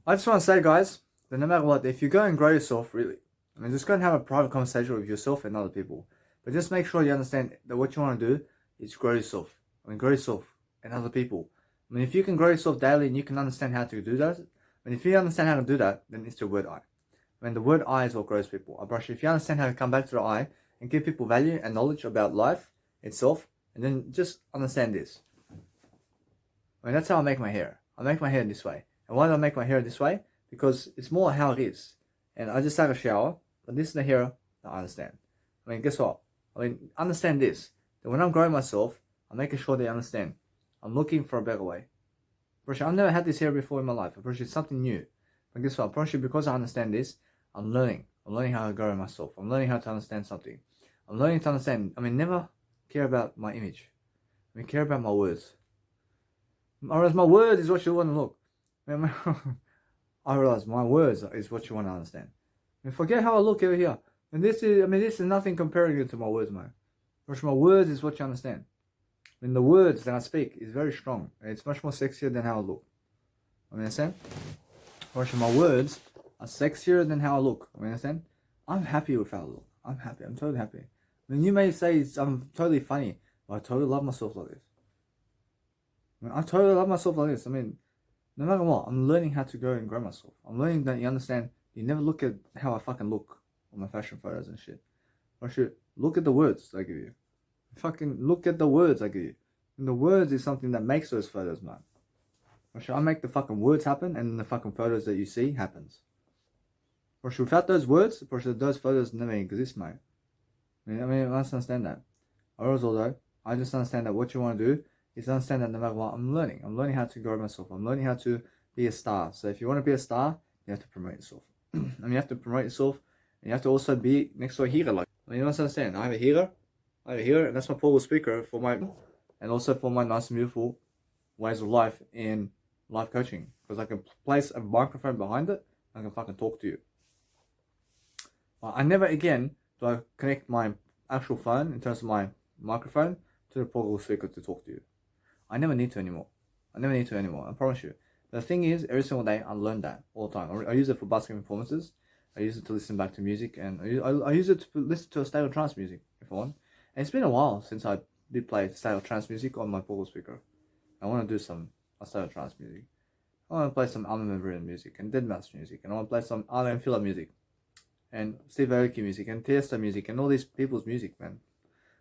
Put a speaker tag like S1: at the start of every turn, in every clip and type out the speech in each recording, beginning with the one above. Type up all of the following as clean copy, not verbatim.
S1: I just want to say, guys, that no matter what, if you go and grow yourself, really, I mean, just go and have a private conversation with yourself and other people. But just make sure you understand that what you want to do is grow yourself. I mean, grow yourself and other people. I mean, if you can grow yourself daily and you can understand how to do that, I mean, if you understand how to do that, then it's the word I. I mean, the word I is what grows people. I brush. If you understand how to come back to the I and give people value and knowledge about life itself, and then just understand this. I mean, that's how I make my hair. I make my hair this way. And why do I make my hair this way? Because it's more how it is. And I just had a shower, but this is the hair that I understand. I mean, guess what? I mean, understand this. That when I'm growing myself, I'm making sure they understand. I'm looking for a better way. I've never had this hair before in my life. It's something new. But guess what? Because I understand this, I'm learning. I'm learning how to grow myself. I'm learning how to understand something. I'm learning to understand. I mean, never care about my image. I mean, care about my words. I realize my words is what you want to look. I realize my words is what you want to understand. And forget how I look over here. And this is nothing comparing it to my words, man. Because my words is what you understand. I mean, the words that I speak is very strong. It's much more sexier than how I look. I understand? Because my words are sexier than how I look. I understand? I'm happy with how I look. I'm happy. I'm totally happy. I mean, you may say I'm totally funny, but I totally love myself like this. I totally love myself like this. I mean, no matter what, I'm learning how to go and grow myself. I'm learning that you understand, you never look at how I fucking look on my fashion photos and shit. Or should look at the words I give you. Fucking look at the words I give you. And the words is something that makes those photos, man. Or should I make the fucking words happen and the fucking photos that you see happens? Or should without those words, or should those photos never exist, mate? I mean, I understand that. Although, I just understand that what you want to do is understand that no matter what, I'm learning. I'm learning how to grow myself. I'm learning how to be a star. So if you want to be a star, you have to promote yourself. And you have to promote yourself, and you have to also be next to a hero. Like, I mean, you must understand. I have a hero, and that's my portable speaker for my, and also for my nice and beautiful ways of life in life coaching. Because I can place a microphone behind it, and I can fucking talk to you. I never again do I connect my actual phone in terms of my microphone to the portable speaker to talk to you. I never need to anymore. I promise you. The thing is, every single day I learn that all the time. I use it for basking performances. I use it to listen back to music, and I use it to listen to a state of trance music if I want. And it's been a while since I did play state of trance music on my portable speaker. I want to do some state of trance music. I want to play some Armin van Buuren music and deadmau5 music, and I want to play some Arlen Philip music, and Steve Aoki music, and Tiesto music, and all these people's music, man.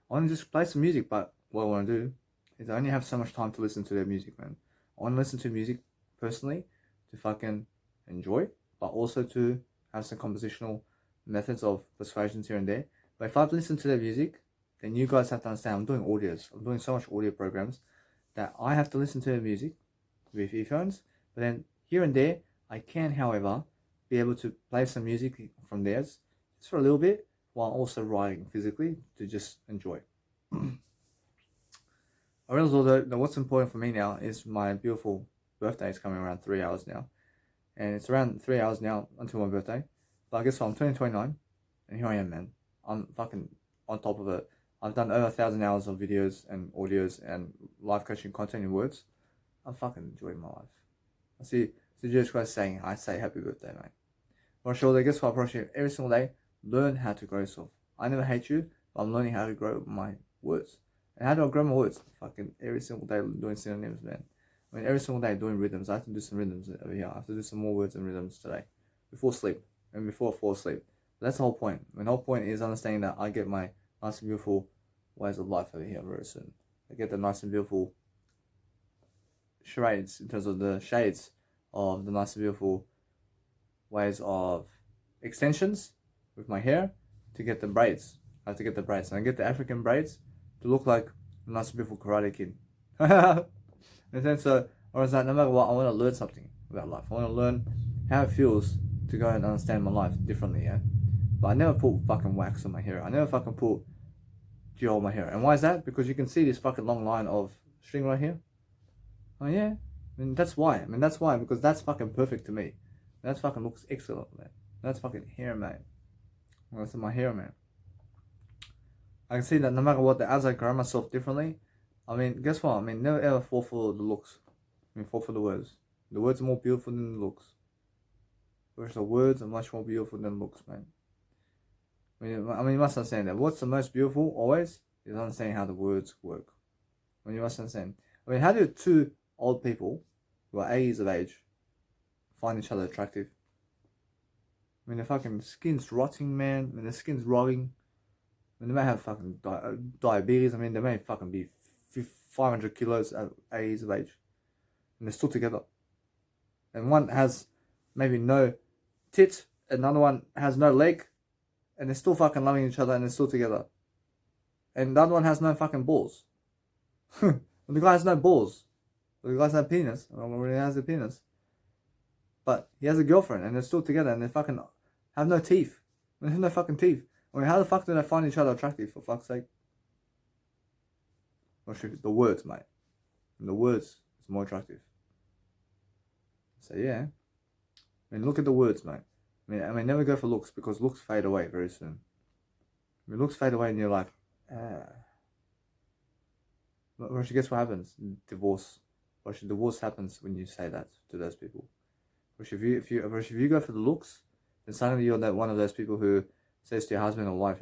S1: I want to just play some music, but what I want to do is I only have so much time to listen to their music, man. I want to listen to music personally to fucking enjoy, but also to have some compositional methods of persuasions here and there. But if I've listened to their music, then you guys have to understand I'm doing audios. I'm doing so much audio programs that I have to listen to their music with earphones. But then here and there, I can, however, be able to play some music from theirs just for a little bit while also writing physically to just enjoy. I realize although that what's important for me now is my beautiful birthday is coming around 3 hours now. And it's around 3 hours now until my birthday. But I guess what, I'm 29, and here I am, man. I'm fucking on top of it. I've done over 1,000 hours of videos and audios and life coaching content in words. I'm fucking enjoying my life. I see Jesus Christ saying, I say happy birthday, mate. Well, sure, guess what? I promise you, every single day, learn how to grow yourself. I never hate you, but I'm learning how to grow my words. And how do I grow my words? Fucking every single day doing synonyms, man. I mean, every single day doing rhythms. I have to do some rhythms over here. I have to do some more words and rhythms today. Before sleep. And before I fall asleep. But that's the whole point. The whole point is understanding that I get my nice and beautiful ways of life over here very soon. I get the nice and beautiful charades in terms of the shades of the nice and beautiful ways of extensions with my hair to get the braids. I have to get the braids. And I get the African braids to look like a nice and beautiful Karate Kid. And then so, or is that no matter what, I want to learn something about life. I want to learn how it feels to go and understand my life differently, yeah? But I never put fucking wax on my hair. I never fucking put gel on my hair. And why is that? Because you can see this fucking long line of string right here. Oh yeah? I mean, that's why. Because that's fucking perfect to me. That fucking looks excellent, man. That's fucking hair, man. That's my hair, man. I can see that no matter what, as I grow myself differently, I mean, guess what? I mean, never ever fall for the looks. I mean, fall for the words. The words are more beautiful than the looks. Whereas the words are much more beautiful than looks, man. I mean, you must understand that. What's the most beautiful always is understanding how the words work. I mean, you must understand. I mean, how do two old people who are 80 years of age find each other attractive? I mean, their fucking skin's rotting, man. I mean, their skin's rotting. I mean, they may have fucking diabetes. I mean, they may fucking be 500 kilos at 80 years of age. And they're still together. And one has maybe no tit, another one has no leg, and they're still fucking loving each other and they're still together. And the other one has no fucking balls. The guy has no balls. The guy has no penis. I don't know where he has a penis. But he has a girlfriend and they're still together and they fucking have no teeth. They have no fucking teeth. I mean, how the fuck do they find each other attractive, for fuck's sake? Well, the words, mate. And the words is more attractive. So, yeah. I mean, look at the words, mate. I mean, never go for looks because looks fade away very soon. I mean, looks fade away and you're like, But guess what happens? Divorce. Divorce happens when you say that to those people. If you go for the looks, then suddenly you're that one of those people who says to your husband or wife,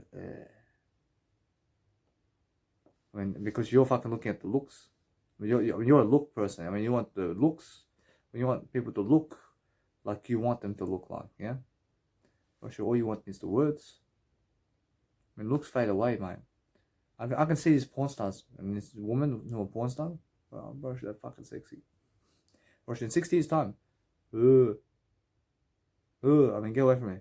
S1: I mean, because you're fucking looking at the looks. I mean, you're a look person. I mean, you want the looks. You want people to look like you want them to look like, yeah? All you want is the words. I mean, looks fade away, mate. I can see these porn stars. I mean, this woman who are porn star. Well, bro, they're fucking sexy. Bro, in 60 years' time. I mean, get away from me.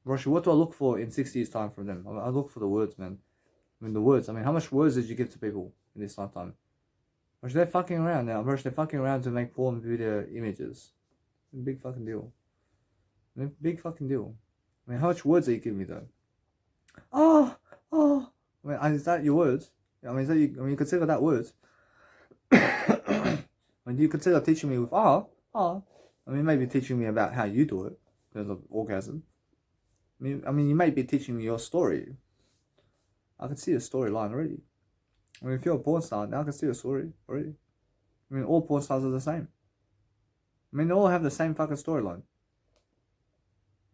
S1: Roshi, what do I look for in 60 years' time from them? I look for the words, man. I mean, the words. I mean, how much words did you give to people in this lifetime? Roshi, they're fucking around now. Roshi, they're fucking around to make porn video images. It's a big fucking deal. I mean, big fucking deal. I mean, how much words are you giving me, though? Oh. I mean, is that your words? I mean, you consider that words? I mean, do you consider teaching me with I mean, maybe teaching me about how you do it because of orgasm. I mean, you may be teaching me your story. I can see a storyline already. I mean, if you're a porn star, now I can see a story already. I mean, all porn stars are the same. I mean, they all have the same fucking storyline.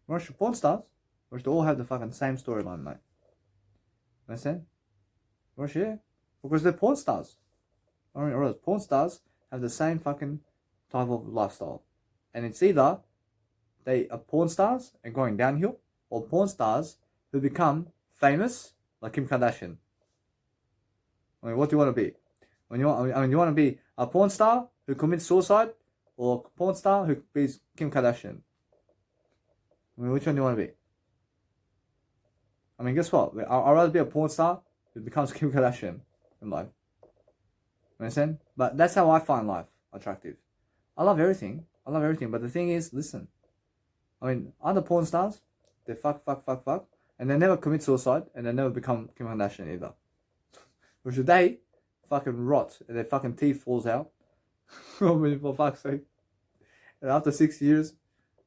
S1: Russian porn stars, they all have the fucking same storyline, mate. Understand? Russia, yeah. Because they're porn stars. I mean, porn stars have the same fucking type of lifestyle. And it's either they are porn stars and going downhill, or porn stars who become famous, like Kim Kardashian. I mean, what do you want to be? You want to be a porn star who commits suicide, or a porn star who is Kim Kardashian? I mean, which one do you want to be? I mean, guess what? I'd rather be a porn star who becomes Kim Kardashian in life. You understand? But that's how I find life attractive. I love everything. But the thing is, listen. I mean, other porn stars, they fuck, and they never commit suicide, and they never become Kim Kardashian either. Which they fucking rot, and their fucking teeth falls out. I mean, for fuck's sake. And after 6 years,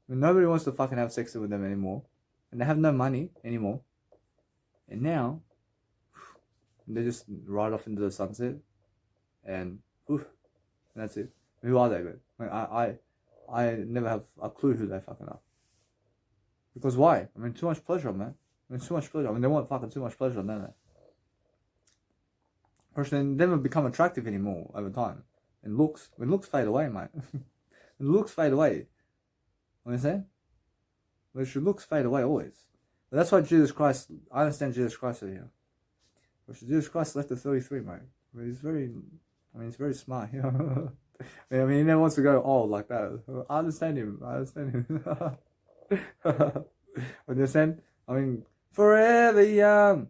S1: I mean, nobody wants to fucking have sex with them anymore. And they have no money anymore. And now, they just ride off into the sunset. And that's it. Who are they, man? I never have a clue who they fucking are. Because why? I mean, too much pleasure, man. I mean, too much pleasure. I mean, they want fucking too much pleasure, don't they? Personally, they never become attractive anymore over time. And when looks fade away, mate. When looks fade away. What I'm saying? When looks fade away always. But that's why Jesus Christ, I understand Jesus Christ over here. Jesus Christ left at 33, mate. I mean, he's very smart, you know. I mean, he never wants to go old like that. I understand him. Understand? I mean, forever young.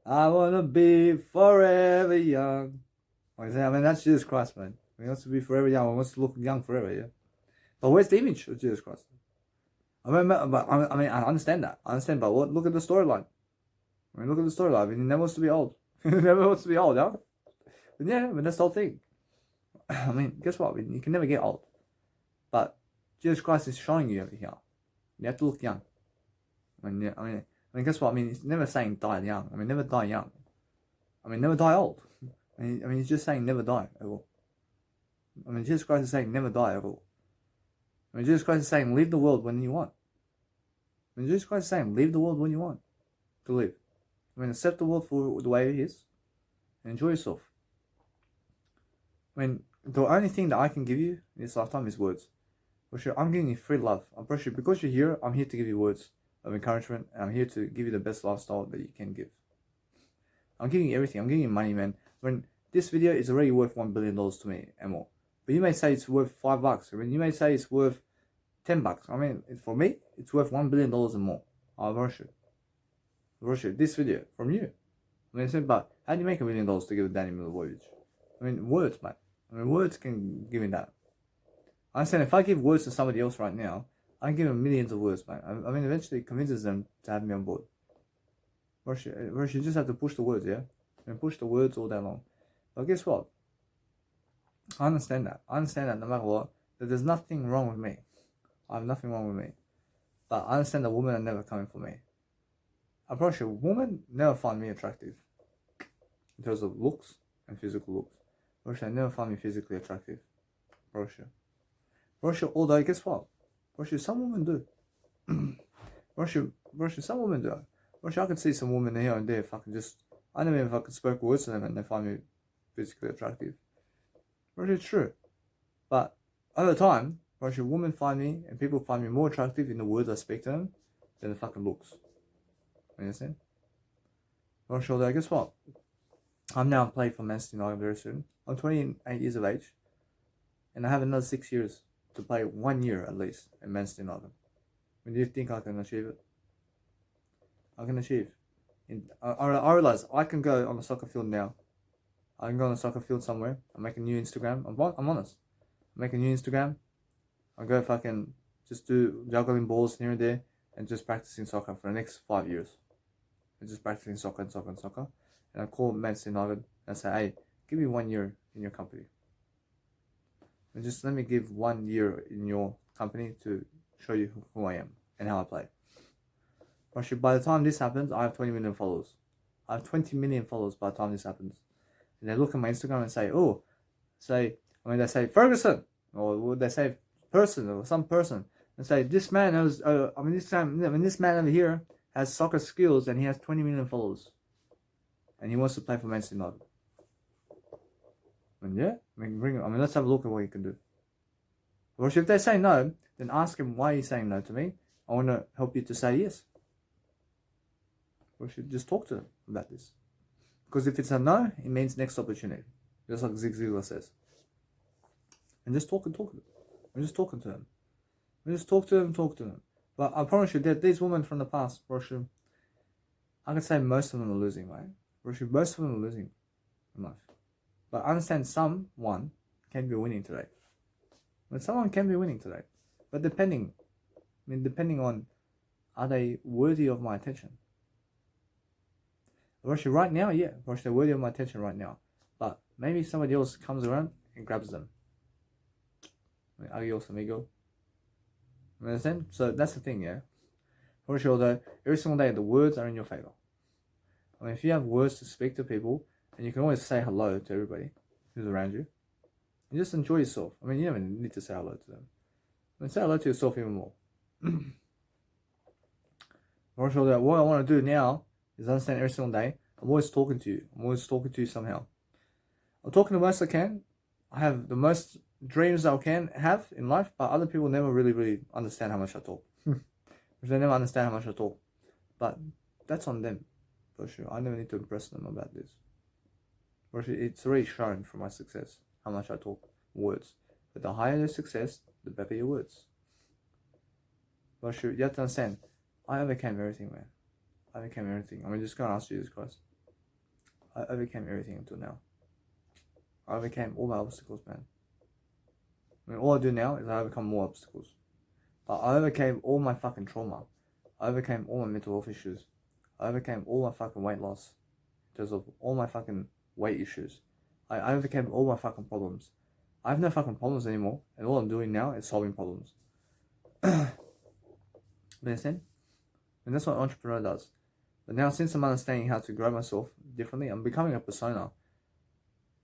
S1: I wanna be forever young. I mean, that's Jesus Christ, man. He wants to be forever young. He wants to look young forever, yeah. But where's the image of Jesus Christ? I mean, I understand that. But what? Look at the storyline. I mean, look at the storyline. I mean, he never wants to be old. He never wants to be old, yeah? But yeah, but that's the whole thing. I mean, guess what? I mean, you can never get old. But Jesus Christ is showing you over here. You have to look young. I mean, guess what? I mean, he's never saying die young. I mean, never die young. I mean, never die old. I mean, he's just saying never die at all. I mean, Jesus Christ is saying never die at all. I mean, Jesus Christ is saying, leave the world when you want. I mean, Jesus Christ is saying, leave the world when you want to live. I mean, accept the world for the way it is and enjoy yourself. I mean, the only thing that I can give you in this lifetime is words. For sure, I'm giving you free love. I'm pretty sure because you're here, I'm here to give you words of encouragement, and I'm here to give you the best lifestyle that you can give. I'm giving you everything. I'm giving you money, man. When this video is already worth $1 billion to me and more. But you may say it's worth $5. I mean, you may say it's worth $10. I mean, for me, it's worth $1 billion and more. I worship. This video from you. I mean, but how do you make $1 million to give Danny Milivojevic? I mean, words, mate. I mean, words can give me that. I understand if I give words to somebody else right now, I can give them millions of words, mate. I mean, eventually it convinces them to have me on board. Whereas you just have to push the words, yeah? And push the words all day long. But guess what? I understand that. I understand that no matter what, that there's nothing wrong with me. I have nothing wrong with me. But I understand that women are never coming for me. I promise you, women never find me attractive. In terms of looks and physical looks. They never find me physically attractive. Although guess what? Some women do. Some women do. I could see some women here and there fucking just, I don't even fucking spoke words to them and they find me physically attractive. It's true. But over time, women find me and people find me more attractive in the words I speak to them than the fucking looks. You understand? Although guess what? I'm now playing for Manchester United very soon. I'm 28 years of age, and I have another 6 years to play 1 year at least in Manchester United. I mean, do you think I can achieve it? I can achieve. I realize I can go on the soccer field now. I can go on the soccer field somewhere. I make a new Instagram. I'm honest. I make a new Instagram. I go fucking just do juggling balls here and there and just practicing soccer for the next 5 years. And just practicing soccer. And I call Manchester United and say, hey, give me 1 year in your company. And just let me give 1 year in your company to show you who I am and how I play. By the time this happens, I have 20 million followers. I have 20 million followers by the time this happens. And they look at my Instagram and say, they say Ferguson, or would they say person or some person, and say this man has, this man over here has soccer skills and he has 20 million followers, and he wants to play for Manchester United. Let's have a look at what he can do. Or if they say no, then ask him why he's saying no to me. I want to help you to say yes. Or should just talk to them about this. Because if it's a no, it means next opportunity. Just like Zig Ziglar says. And just talk to them. I'm just talking to them. Just talk to them. But I promise you that these women from the past, I can say most of them are losing, right? Most of them are losing in life. But I understand someone can be winning today. Someone can be winning today. But depending on, are they worthy of my attention? Right now, yeah. They're worthy of my attention right now. But maybe somebody else comes around and grabs them. Adios, amigo. You understand? So that's the thing, yeah. Though, every single day, the words are in your favor. If you have words to speak to people, and you can always say hello to everybody who's around you, and just enjoy yourself. You never need to say hello to them. Say hello to yourself even more. What I want to do now is understand every single day, I'm always talking to you. I'm always talking to you somehow. I'm talking the most I can. I have the most dreams I can have in life, but other people never really understand how much I talk. They never understand how much I talk. But that's on them, for sure. I never need to impress them about this. For sure, it's already shown from my success how much I talk words. But the higher your success, the better your words. For sure, you have to understand, I overcame everything, man. I overcame everything. Just go and ask Jesus Christ. I overcame everything until now. I overcame all my obstacles, man. All I do now is I overcome more obstacles. But I overcame all my fucking trauma. I overcame all my mental health issues. I overcame all my fucking weight loss. In terms of all my fucking weight issues. I overcame all my fucking problems. I have no fucking problems anymore. And all I'm doing now is solving problems. Understand? And that's what an entrepreneur does. But now, since I'm understanding how to grow myself differently, I'm becoming a persona.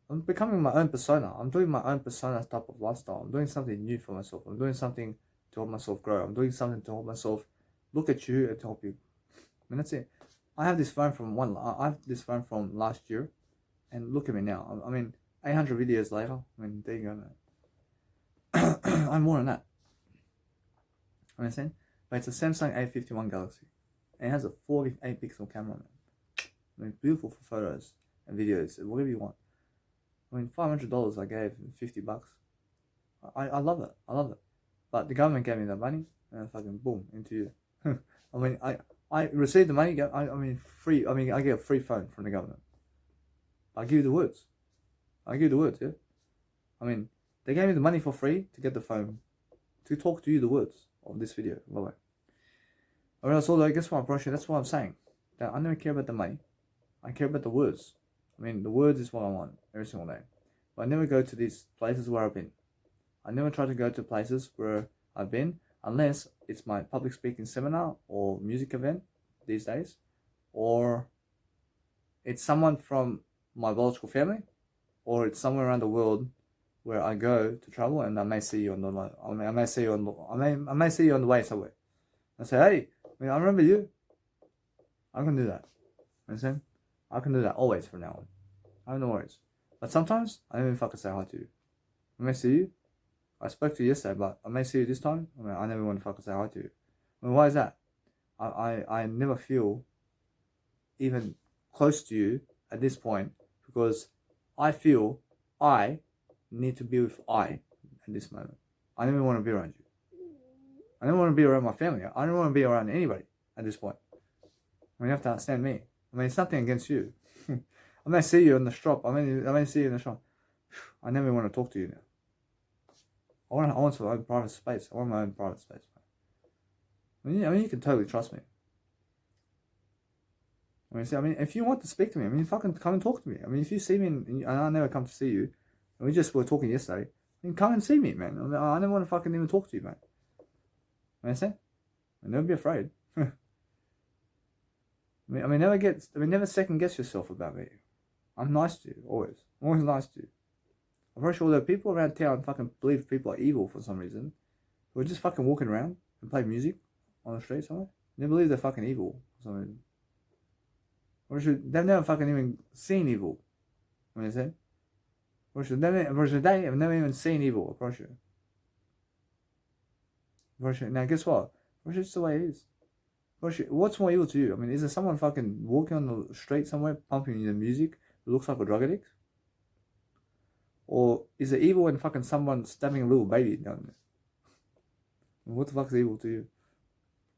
S1: I'm becoming my own persona. I'm doing my own persona type of lifestyle. I'm doing something new for myself. I'm doing something to help myself grow. I'm doing something to help myself look at you and to help you. I mean, that's it. I have this phone from last year, and look at me now. I mean, 800 videos later. I mean, there you go, man. I'm more than that. You understand? But it's a Samsung A51 Galaxy, and it has a 48 pixel camera, man. I mean, beautiful for photos and videos, whatever you want. I mean, $500 I gave, $50. I love it. I love it. But the government gave me that money, and fucking boom, into you. I mean, I received the money. I mean, free. I mean, I get a free phone from the government. I give you the words. I give you the words, yeah. I mean, they gave me the money for free to get the phone, to talk to you the words of this video, by the way. Or else, although, guess what, bro? That's what I'm saying. That I never care about the money. I care about the words. I mean, the words is what I want every single day. But I never go to these places where I've been. I never try to go to places where I've been unless it's my public speaking seminar or music event these days, or it's someone from my biological family, or it's somewhere around the world where I go to travel, and I may see you on the I may see you on the way somewhere. I say, hey, I remember you. I can do that. Understand? I can do that always from now on. I have no worries. But sometimes I don't even fucking say hi to you. I may see you. I spoke to you yesterday, but I may see you this time. I mean, I never want to fucking say hi to you. I mean, why is that? I never feel even close to you at this point, because I feel I need to be with I at this moment. I don't even want to be around you. I don't want to be around my family. I don't want to be around anybody at this point. I mean, you have to understand me. I mean, it's nothing against you. I may see you in the shop. I may see you in the shop. I never want to talk to you now. I want my own private space. I want my own private space. I mean, you can totally trust me. I mean, if you want to speak to me, I mean, fucking come and talk to me. I mean, if you see me and I never come to see you, and we just were talking yesterday, then come and see me, man. I mean, I never want to fucking even talk to you, man. You understand? And don't be afraid. I mean, never second guess yourself about me. I'm nice to you, always. I'm always nice to you. I'm pretty sure that people around town fucking believe people are evil for some reason. Who are just fucking walking around and play music on the street somewhere. They believe they're fucking evil for some reason. They've never fucking even seen evil. You know what I'm saying? They have never even seen evil, for sure. Now guess what? It's just the way it is. What's more evil to you? I mean, is there someone fucking walking on the street somewhere pumping the music who looks like a drug addict? Or is it evil when fucking someone stabbing a little baby down there? What the fuck is evil to you?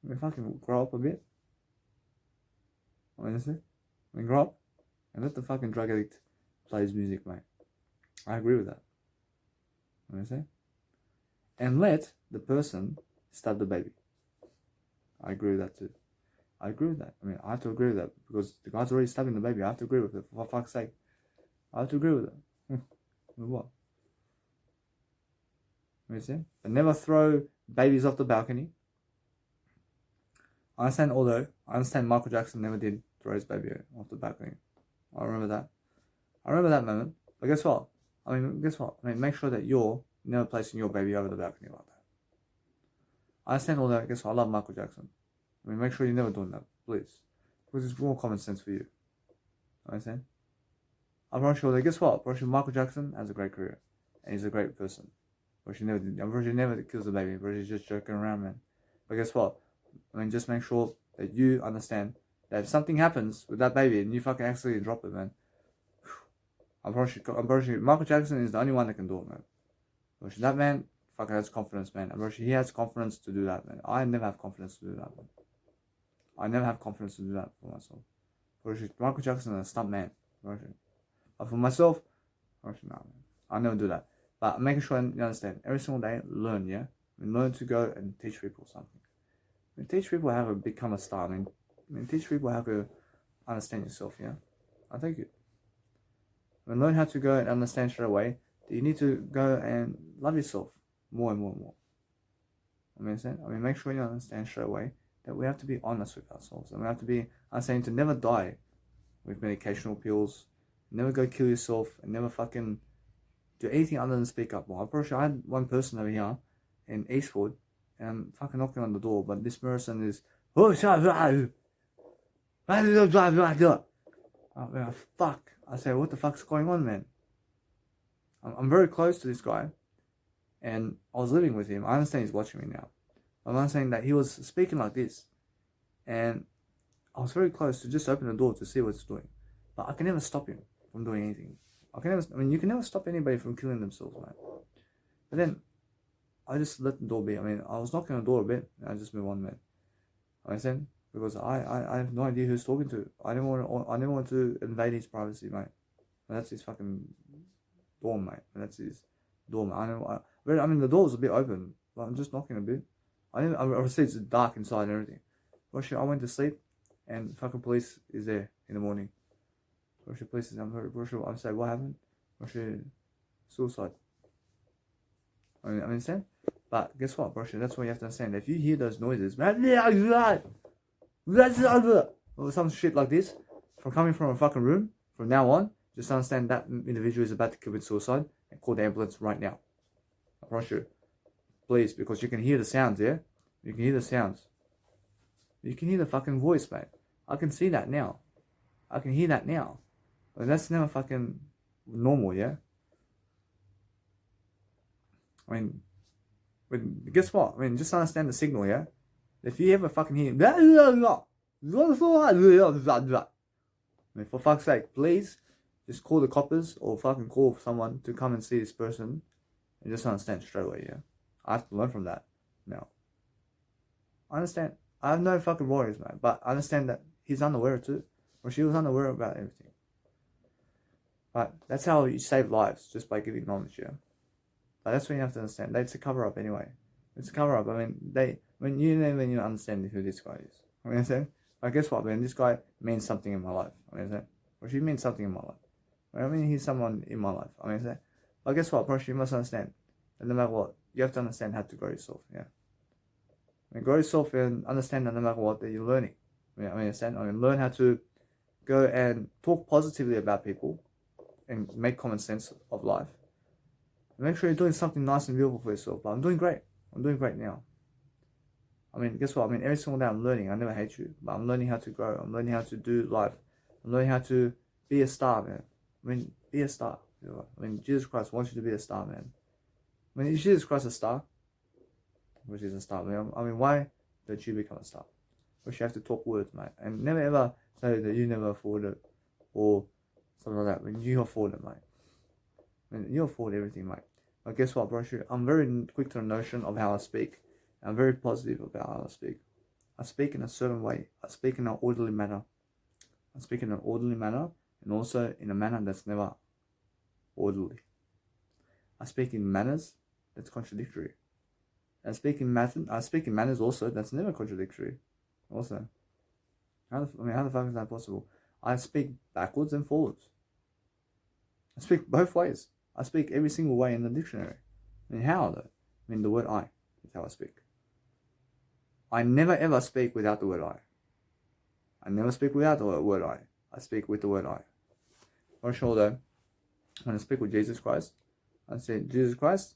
S1: I mean, fucking grow up a bit. Honestly. I mean, grow up and let the fucking drug addict play his music, mate. I agree with that. Honestly. And let the person stab the baby. I agree with that too. I agree with that. I mean, I have to agree with that because the guy's already stabbing the baby. I have to agree with it. For fuck's sake. I have to agree with it. What? You see? But never throw babies off the balcony. I understand Michael Jackson never did throw his baby off the balcony. I remember that. I remember that moment. But guess what? I mean, make sure that you're never placing your baby over the balcony like that. I understand all that. Guess what? I love Michael Jackson. I mean, make sure you're never doing that, please. Because it's more common sense for you. I understand? I'm pretty sure that, guess what? I'm pretty sure Michael Jackson has a great career. And he's a great person. I'm pretty sure he never kills a baby. I'm pretty sure he's just joking around, man. But guess what? I mean, just make sure that you understand that if something happens with that baby and you fucking accidentally drop it, man. I'm pretty sure Michael Jackson is the only one that can do it, man. But that man fucking has confidence, man. I'm pretty sure he has confidence to do that, man. I never have confidence to do that, man. I never have confidence to do that for myself. Michael Jackson is a stunt man. But for myself, no, man. I never do that. But making sure you understand, every single day, learn, yeah? I mean, learn to go and teach people something. I mean, teach people how to become a star. I mean, teach people how to understand yourself, yeah? I thank you. I mean, learn how to go and understand straight away that you need to go and love yourself more and more and more. I mean, make sure you understand straight away that we have to be honest with ourselves. And we have to be understanding to never die with medicational pills, never go kill yourself, and never fucking do anything other than speak up more. I'm pretty sure I had one person over here in Eastwood, and I'm fucking knocking on the door, but this person is, oh, fuck. I say, what the fuck's going on, man? I'm very close to this guy, and I was living with him. I understand he's watching me now. I'm saying that he was speaking like this, and I was very close to just open the door to see what he's doing, but I can never stop him from doing anything. You can never stop anybody from killing themselves, man. But then I just let the door be. I mean, I was knocking on the door a bit, and I just moved on, man. I understand, because I have no idea who he's talking to. I never want to invade his privacy, mate. And that's his fucking dorm, mate. And that's his dorm. I mean, the door was a bit open, but I'm just knocking a bit. I see it's dark inside and everything. Well, shit, I went to sleep, and fucking police is there in the morning. Well, shit, police is there. I say, what happened? Well, shit, suicide. I understand? But guess what, bro? That's what you have to understand. If you hear those noises, or some shit like this, from coming from a fucking room, from now on, just understand that individual is about to commit suicide and call the ambulance right now. I promise you. Please, because you can hear the sounds, yeah? You can hear the sounds. You can hear the fucking voice, mate. I can see that now. I can hear that now. But that's never fucking normal, yeah? I mean, guess what? I mean, just understand the signal, yeah? If you ever fucking hear, I mean, for fuck's sake, please just call the coppers or fucking call someone to come and see this person and just understand straight away, yeah? I have to learn from that now. I understand. I have no fucking worries, man, but I understand that he's unaware too, or she was unaware about everything. But that's how you save lives, just by giving knowledge, yeah? But that's what you have to understand. It's a cover-up anyway. It's a cover-up. I mean, when you understand who this guy is. I mean, understand? But guess what, man? This guy means something in my life. I mean, understand? Or she means something in my life. I mean, he's someone in my life. I mean, understand? But guess what, bro? You must understand. And no matter what, you have to understand how to grow yourself, yeah? I mean, grow yourself and understand that no matter what, that you're learning. Understand? I mean, learn how to go and talk positively about people and make common sense of life. Make sure you're doing something nice and beautiful for yourself. But I'm doing great. I'm doing great now. I mean, guess what? I mean, every single day I'm learning. I never hate you. But I'm learning how to grow. I'm learning how to do life. I'm learning how to be a star, man. I mean, be a star. I mean, Jesus Christ wants you to be a star, man. I mean, is Jesus Christ a star? Which is a star. I mean, why don't you become a star? Which you have to talk words, mate. And never ever say that you never afford it. Or something like that. When you afford it, mate. You afford everything, mate. But guess what, bro? I'm very quick to the notion of how I speak. I'm very positive about how I speak. I speak in a certain way. I speak in an orderly manner. I speak in an orderly manner, and also in a manner that's never orderly. I speak in manners that's contradictory. I speak in manners also that's never contradictory. Also, how the fuck is that possible? I speak backwards and forwards. I speak both ways. I speak every single way in the dictionary. I mean, how though? I mean, the word I is how I speak. I never ever speak without the word I. I never speak without the word I. I speak with the word I. For sure though, when I speak with Jesus Christ, I say, Jesus Christ,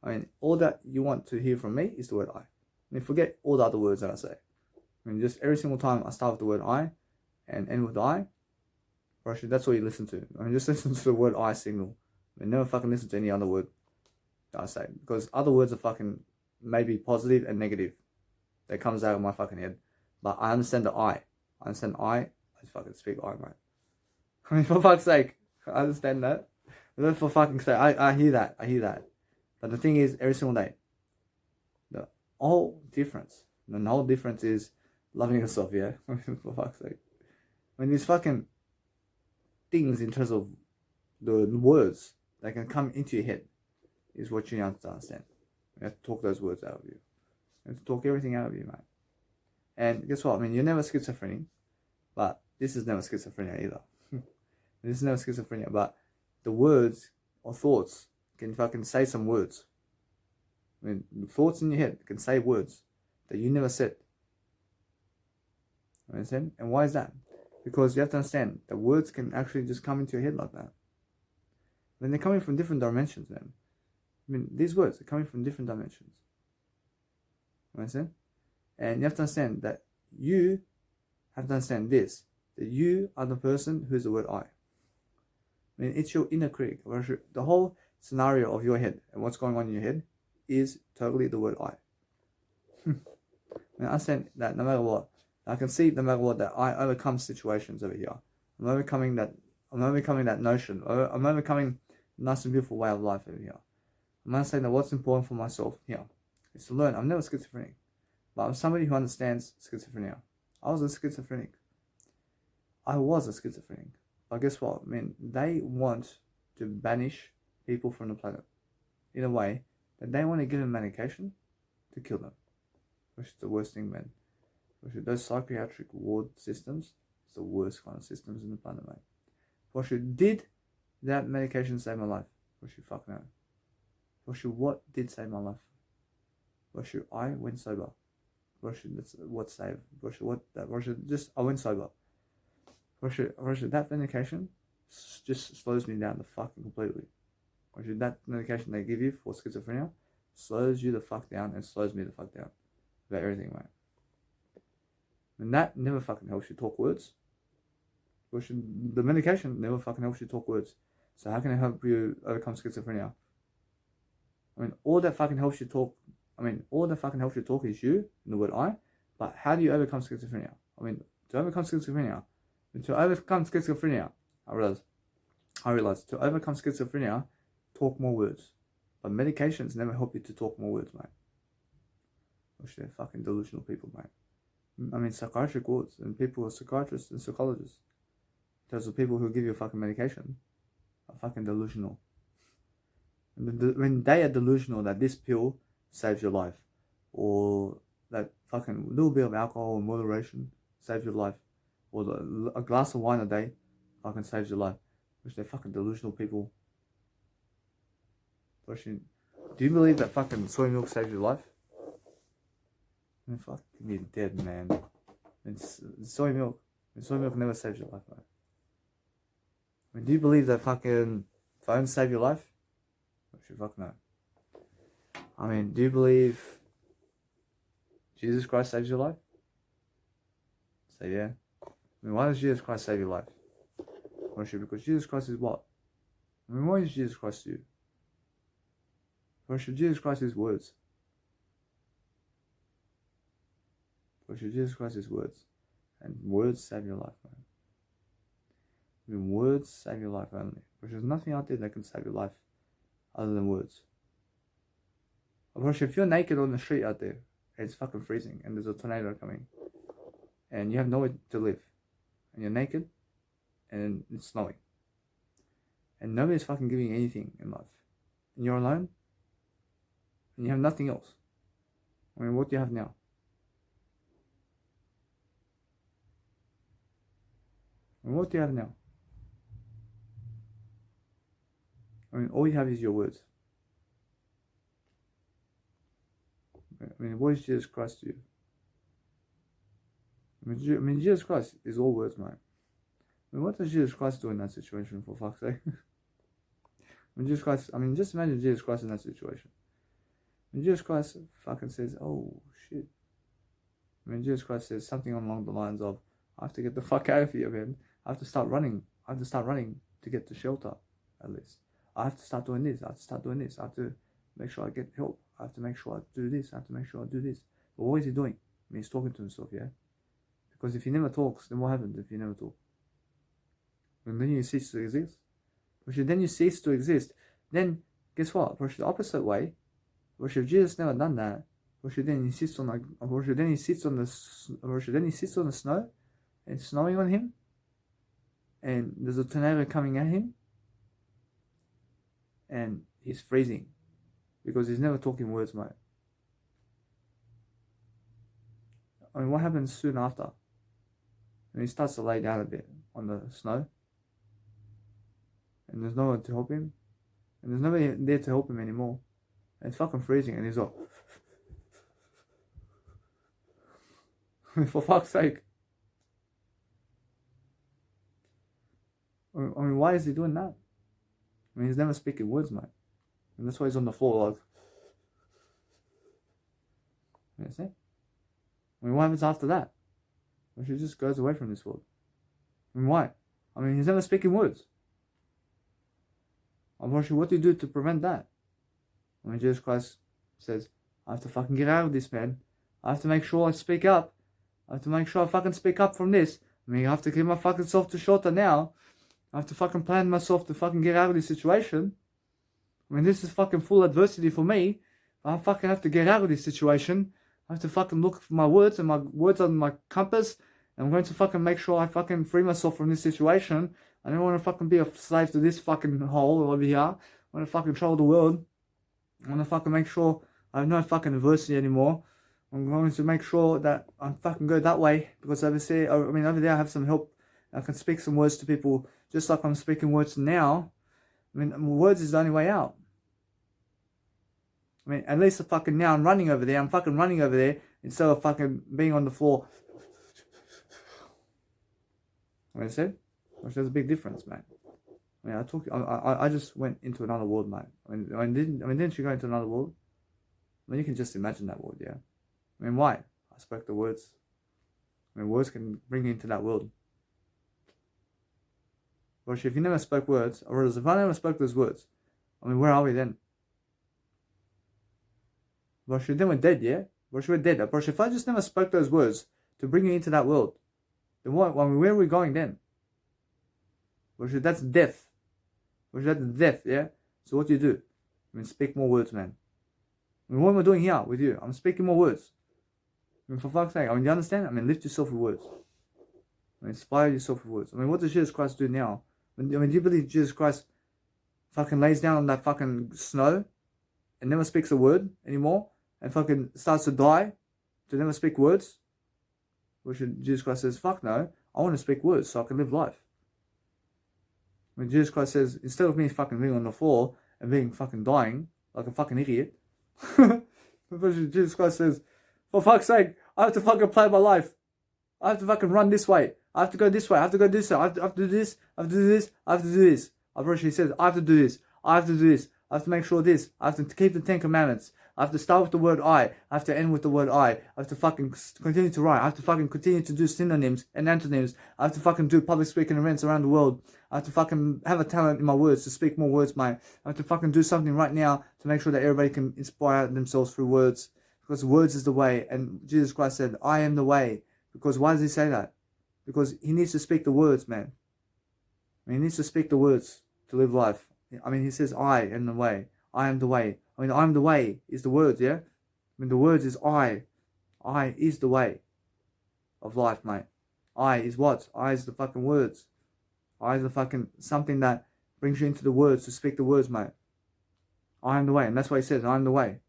S1: I mean, all that you want to hear from me is the word I. I mean, forget all the other words that I say. I mean, just every single time I start with the word I and end with I, or actually, that's all you listen to. I mean, just listen to the word I signal. I mean, never fucking listen to any other word that I say. Because other words are fucking maybe positive and negative. That comes out of my fucking head. But I understand the I. I understand I just fucking speak I, mate. I mean, for fuck's sake. I understand that. But then for fucking sake, I hear that. I hear that. But the thing is, every single day, the whole difference is loving yourself, yeah? For fuck's sake. I mean, these fucking things in terms of the words that can come into your head is what you have to understand. You have to talk those words out of you. You have to talk everything out of you, mate. And guess what? I mean, you're never schizophrenic, but this is never schizophrenia either. This is never schizophrenia, but the words or thoughts can fucking say some words. I mean, the thoughts in your head can say words that you never said. You understand? And why is that? Because you have to understand that words can actually just come into your head like that. When they're coming from different dimensions, man. I mean, these words are coming from different dimensions. Understand? And you have to understand that you have to understand this, that you are the person who's the word I. I mean, it's your inner critic. The whole scenario of your head and what's going on in your head is totally the word I. I understand that no matter what, I can see no matter what that I overcome situations over here. I'm overcoming that notion. I'm overcoming a nice and beautiful way of life over here. I'm understanding that what's important for myself here is to learn. I'm never schizophrenic, but I'm somebody who understands schizophrenia. I was a schizophrenic. But guess what? I mean, they want to banish people from the planet in a way that they want to give them medication to kill them, which is the worst thing, man. Those psychiatric ward systems is the worst kind of systems in the planet, mate. Did that medication save my life? Fuck no. What did save my life? I went sober. That's what saved. I went sober. That medication just slows me down the fucking completely. That medication they give you for schizophrenia slows you the fuck down and slows me the fuck down about everything, mate. And that never fucking helps you talk words. The medication never fucking helps you talk words. So how can it help you overcome schizophrenia? I mean, all that fucking helps you talk is you, and the word I. But how do you overcome schizophrenia? I mean, to overcome schizophrenia, I realized to overcome schizophrenia, talk more words. But medications never help you to talk more words, mate. They're fucking delusional people, mate. I mean, psychiatric wards and people who are psychiatrists and psychologists, those are people who give you fucking medication, are fucking delusional. And when they are delusional that this pill saves your life, or that fucking little bit of alcohol in moderation saves your life, or a glass of wine a day fucking saves your life, which they're fucking delusional people. Do you believe that fucking soy milk saves your life? I mean, fuck, you're dead, man. It's soy milk. Soy milk never saves your life, mate. I mean, do you believe that fucking phones save your life? Fuck no. I mean, do you believe Jesus Christ saves your life? Say yeah. I mean, why does Jesus Christ save your life? Because Jesus Christ is what? I mean, what is Jesus Christ to you? Jesus Christ is words. Jesus Christ is words. And words save your life, man. I mean, words save your life only. There's nothing out there that can save your life other than words. If you're naked on the street out there, it's fucking freezing, and there's a tornado coming, and you have nowhere to live, and you're naked, and it's snowing, and nobody's fucking giving you anything in life, and you're alone, and you have nothing else. I mean, what do you have now? What do you have now? I mean, all you have is your words. I mean, what is Jesus Christ to you? I mean, Jesus Christ is all words, mate. I mean, what does Jesus Christ do in that situation, for fuck's sake? Just imagine Jesus Christ in that situation. When Jesus Christ fucking says, oh, shit. I mean, Jesus Christ says something along the lines of, I have to get the fuck out of here, man. I have to start running. To get to shelter, at least. I have to start doing this. I have to make sure I get help. I have to make sure I do this. But what is he doing? I mean, he's talking to himself, yeah? Because if he never talks, then what happens if you never talk? And then you cease to exist. Then guess what? The opposite way. If Jesus never done that, then he sits on the snow, and it's snowing on him, and there's a tornado coming at him, and he's freezing because he's never talking words, mate. I mean, what happens soon after? When he starts to lay down a bit on the snow, and there's no one to help him, and there's nobody there to help him anymore, and it's fucking freezing, and he's like, for fuck's sake. I mean, why is he doing that? I mean, he's never speaking words, mate. And that's why he's on the floor, like. You know, see? I mean, what happens after that? Well, she just goes away from this world. I mean, why? I mean, he's never speaking words. Unfortunately, what do you do to prevent that? I mean, Jesus Christ says, I have to fucking get out of this, man. I have to make sure I speak up. I have to make sure I fucking speak up from this. I mean, I have to keep my fucking self to shelter now. I have to fucking plan myself to fucking get out of this situation. I mean, this is fucking full adversity for me. I fucking have to get out of this situation. I have to fucking look for my words, and my words are my compass. And I'm going to fucking make sure I fucking free myself from this situation. I don't want to fucking be a slave to this fucking hole over here. I want to fucking travel the world. I want to fucking make sure I have no fucking adversity anymore. I'm going to make sure that I fucking go that way. Because over there I have some help. I can speak some words to people just like I'm speaking words now. I mean, words is the only way out. I mean, at least now I'm running over there. I'm fucking running over there instead of fucking being on the floor. What I said? Which there's a big difference, man. I mean, I just went into another world, mate. Didn't you go into another world? I mean, you can just imagine that world, yeah. I mean, why? I spoke the words. I mean, words can bring you into that world. But if you never spoke words, or if I never spoke those words, I mean, where are we then? But then we're dead, yeah? But we're dead. But if I just never spoke those words to bring you into that world, then what? I mean, where are we going then? But that's death. But that's death, yeah? So what do you do? I mean, speak more words, man. I mean, what am I doing here with you? I'm speaking more words. I mean, for fuck's sake. I mean, you understand? I mean, lift yourself with words. I mean, inspire yourself with words. I mean, what does Jesus Christ do now? I mean, do you believe Jesus Christ fucking lays down on that fucking snow and never speaks a word anymore and fucking starts to die to never speak words? Which Jesus Christ says, fuck no, I want to speak words so I can live life. When Jesus Christ says, instead of me fucking being on the floor and being fucking dying like a fucking idiot, Jesus Christ says, for fuck's sake, I have to fucking plan my life. I have to fucking run this way. I have to go this way. I have to go this way. I have to do this. I have to do this. I have to do this. He says, I have to do this. I have to do this. I have to make sure this. I have to keep the 10 Commandments. I have to start with the word I have to end with the word I have to fucking continue to write. I have to fucking continue to do synonyms and antonyms. I have to fucking do public speaking events around the world. I have to fucking have a talent in my words to speak more words, mate. I have to fucking do something right now to make sure that everybody can inspire themselves through words. Because words is the way. And Jesus Christ said, I am the way. Because why does he say that? Because he needs to speak the words, man. I mean, he needs to speak the words to live life. I mean, he says, I am the way. I am the way. I mean, I am the way is the words, yeah? I mean, the words is I. I is the way of life, mate. I is what? I is the fucking words. I is the fucking something that brings you into the words to speak the words, mate. I am the way. And that's why he says, I am the way.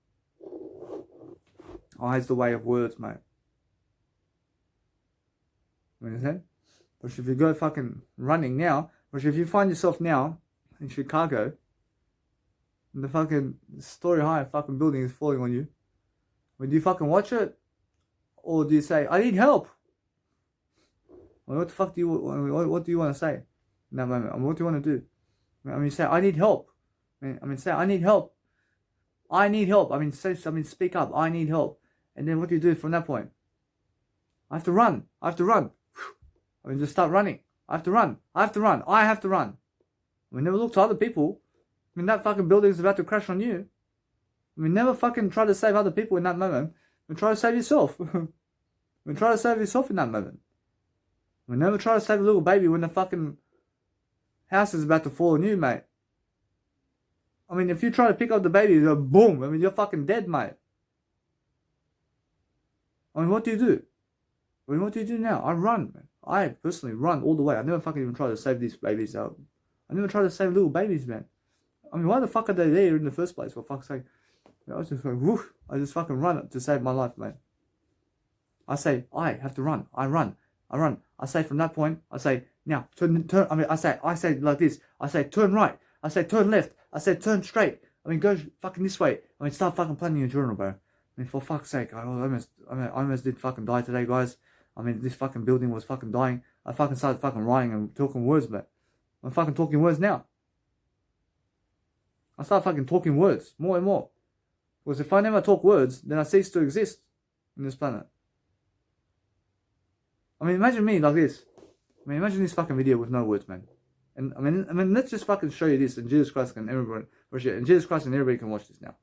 S1: I is the way of words, mate. You understand? But if you go fucking running now, but if you find yourself now in Chicago, and the fucking story high fucking building is falling on you, do you fucking watch it? Or do you say, I need help? Well, what the fuck do you want to say in that moment? I mean, what do you want to do? I mean, say, I need help. I mean, say, I need help. I need help. I mean, speak up. I need help. And then what do you do from that point? I have to run. I have to run. I mean, just start running. I have to run. I have to run. I have to run. I mean, never look to other people. I mean, that fucking building is about to crash on you. I mean, never fucking try to save other people in that moment. I mean, try to save yourself. I mean, try to save yourself in that moment. I mean, never try to save a little baby when the fucking house is about to fall on you, mate. I mean, if you try to pick up the baby, boom. I mean, you're fucking dead, mate. I mean, what do you do? I mean, what do you do now? I run, man. I personally run all the way. I never fucking even try to save these babies out. I never try to save little babies, man. I mean, why the fuck are they there in the first place? For fuck's sake. I was just like, woof. I just fucking run to save my life, man. I say, I have to run. I run. I say from that point, I say, now, turn. I mean, I say like this. I say, turn right. I say, turn left. I say, turn straight. I mean, go fucking this way. I mean, start fucking planning your journal, bro. I mean, for fuck's sake, I almost did fucking die today, guys. I mean, this fucking building was fucking dying. I fucking started fucking writing and talking words, but I'm fucking talking words now. I start fucking talking words more and more. Because if I never talk words, then I cease to exist. in this planet. I mean, imagine me like this. I mean, imagine this fucking video with no words, man. And I mean, let's just fucking show you this, and Jesus Christ and everybody, and Jesus Christ and everybody can watch this now.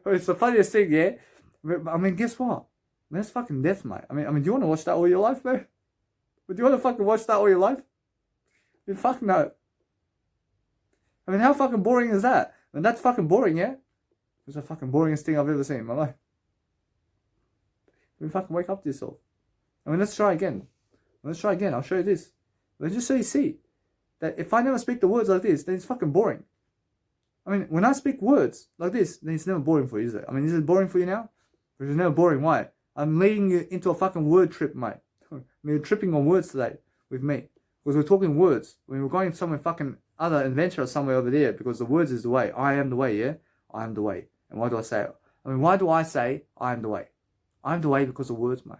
S1: It's the funniest thing, yeah. I mean, guess what? That's fucking death, mate. I mean, do you want to watch that all your life, man? Do you want to fucking watch that all your life? You fuck no. I mean, how fucking boring is that? I mean, that's fucking boring, yeah? It's the fucking boringest thing I've ever seen in my life. I mean, fucking wake up to yourself. I mean, let's try again. Let's try again. I'll show you this. Let's just so you see that if I never speak the words like this, then it's fucking boring. I mean, when I speak words like this, then it's never boring for you, is it? I mean, is it boring for you now? Because it's never boring. Why? I'm leading you into a fucking word trip, mate. I mean, you're tripping on words today with me. Because we're talking words. When we're going somewhere fucking other adventure somewhere over there, because the words is the way. I am the way, yeah? I am the way. And why do I say it? I mean, why do I say I am the way? I am the way because of words, mate.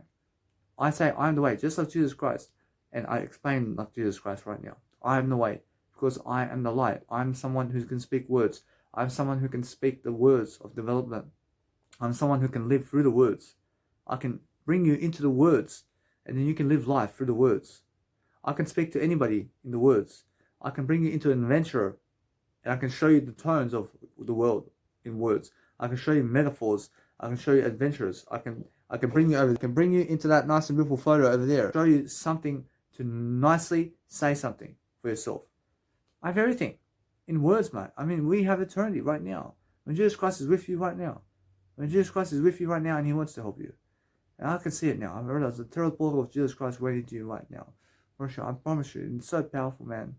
S1: I say I am the way, just like Jesus Christ. And I explain like Jesus Christ right now. I am the way because I am the light. I'm someone who can speak words. I'm someone who can speak the words of development. I'm someone who can live through the words. I can bring you into the words, and then you can live life through the words. I can speak to anybody in the words. I can bring you into an adventure, and I can show you the tones of the world in words. I can show you metaphors. I can show you adventures. I can bring you over. I can bring you into that nice and beautiful photo over there. Show you something to nicely say something for yourself. I have everything in words, mate. I mean, we have eternity right now. When Jesus Christ is with you right now. When Jesus Christ is with you right now and he wants to help you. And I can see it now. I realize the terrible portal of Jesus Christ waiting to you right now. For sure, I promise you. It's so powerful, man.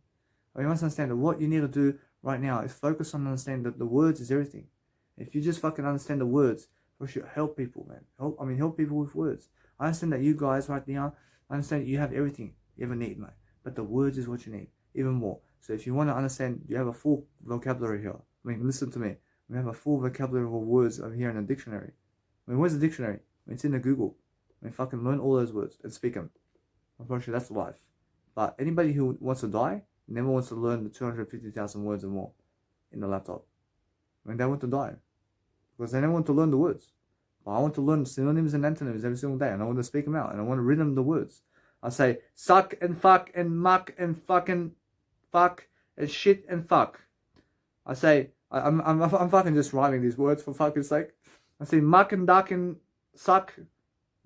S1: I mean, you must understand that what you need to do right now is focus on understanding that the words is everything. If you just fucking understand the words, for sure, help people, man. Help people with words. I understand that you guys right now, I understand that you have everything you ever need, mate. But the words is what you need, even more. So if you want to understand, you have a full vocabulary here. I mean, listen to me. We have a full vocabulary of words over here in the dictionary. I mean, where's the dictionary? I mean, it's in the Google. I mean, fucking learn all those words and speak them. I'm pretty sure that's life. But anybody who wants to die never wants to learn the 250,000 words or more in the laptop. I mean, they want to die. Because they don't want to learn the words. But I want to learn synonyms and antonyms every single day. And I want to speak them out. And I want to read them the words. I say suck and fuck and muck and fucking fuck and shit and fuck. I say, I'm fucking just rhyming these words for fucking sake. I say muck and duck and suck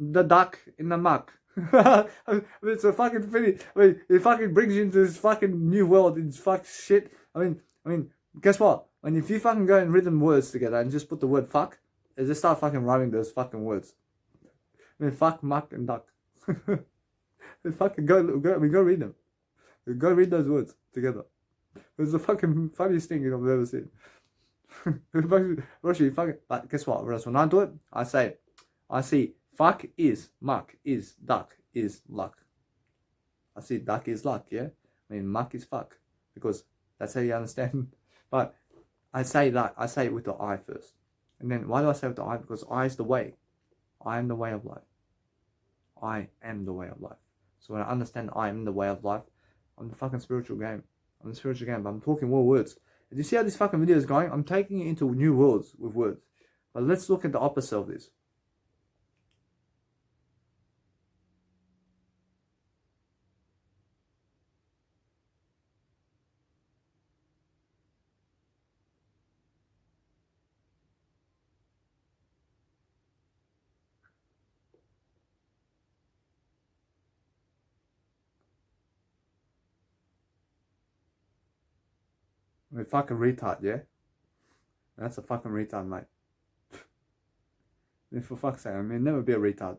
S1: the duck in the muck. I mean, it's a fucking funny. I mean, it fucking brings you into this fucking new world. It's fuck shit. I mean, guess what? When if you fucking go and read them words together and just put the word fuck, and just start fucking rhyming those fucking words. I mean, fuck, muck, and duck. Fucking go read them. Go read those words together. It's the fucking funniest thing I've ever seen. But guess what? Whereas when I do it, I see fuck is muck is duck is luck. I see duck is luck, yeah? I mean muck is fuck. Because that's how you understand. But I say it with the I first. And then why do I say with the I? Because I is the way. I am the way of life. I am the way of life. So when I understand I am the way of life, I'm the fucking spiritual game. I'm the spiritual game, but I'm talking more words. Do you see how this fucking video is going? I'm taking it into new worlds with words. But let's look at the opposite of this. I mean, fucking retard, yeah? That's a fucking retard, mate. I mean, for fuck's sake, I mean, never be a retard.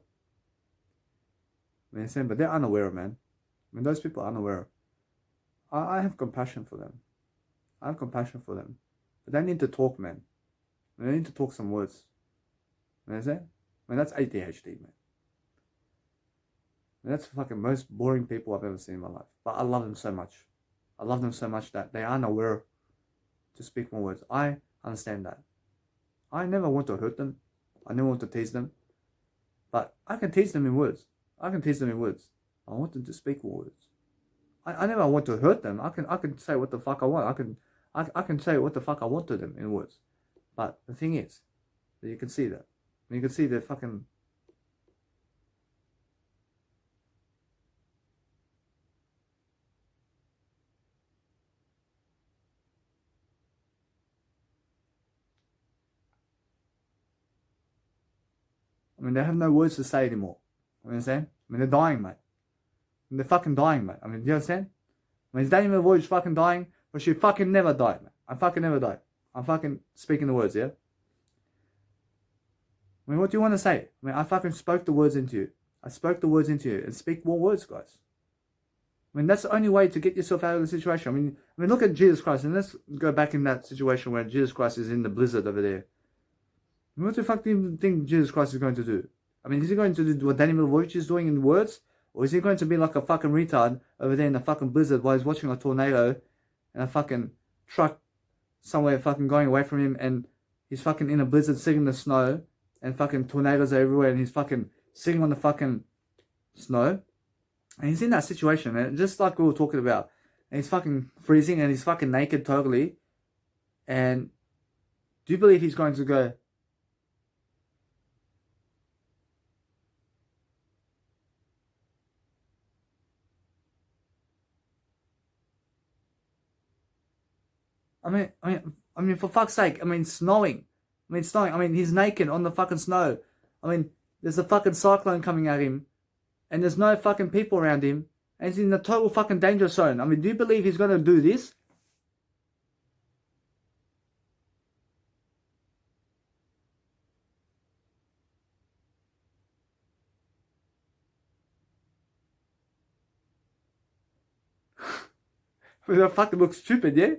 S1: I mean, but they're unaware, man. I mean, those people are unaware. I have compassion for them. I have compassion for them. But they need to talk, man. They need to talk some words. You know what I'm saying? Man, that's ADHD, man. And that's the fucking most boring people I've ever seen in my life. But I love them so much. I love them so much that they aren't aware to speak more words. I understand that. I never want to hurt them. I never want to tease them. But I can tease them in words. I can tease them in words. I want them to speak more words. I never want to hurt them. I can say what the fuck I want. I can say what the fuck I want to them in words. But the thing is, that you can see that. You can see the fucking... I mean, they have no words to say anymore. You understand? I mean, they're dying, mate. They're fucking dying, mate. I mean, you understand? I mean, is Daniel Voyage fucking dying? But she fucking never died, mate. I fucking never died. I'm fucking speaking the words, yeah? I mean, what do you want to say? I mean, I fucking spoke the words into you. I spoke the words into you. And speak more words, guys. I mean, that's the only way to get yourself out of the situation. I mean, look at Jesus Christ. And let's go back in that situation where Jesus Christ is in the blizzard over there. I mean, what the fuck do you think Jesus Christ is going to do? I mean, is he going to do what Daniel Voyage is doing in words? Or is he going to be like a fucking retard over there in the fucking blizzard while he's watching a tornado and a fucking truck somewhere fucking going away from him, and he's fucking in a blizzard sitting in the snow and fucking tornadoes are everywhere and he's fucking sitting on the fucking snow? And he's in that situation, and just like we were talking about, and he's fucking freezing and he's fucking naked totally. And do you believe he's going to go, I mean, for fuck's sake, I mean, snowing. I mean, he's naked on the fucking snow. I mean, there's a fucking cyclone coming at him, and there's no fucking people around him, and he's in the total fucking danger zone. I mean, do you believe he's gonna do this? That fucking looks stupid, yeah?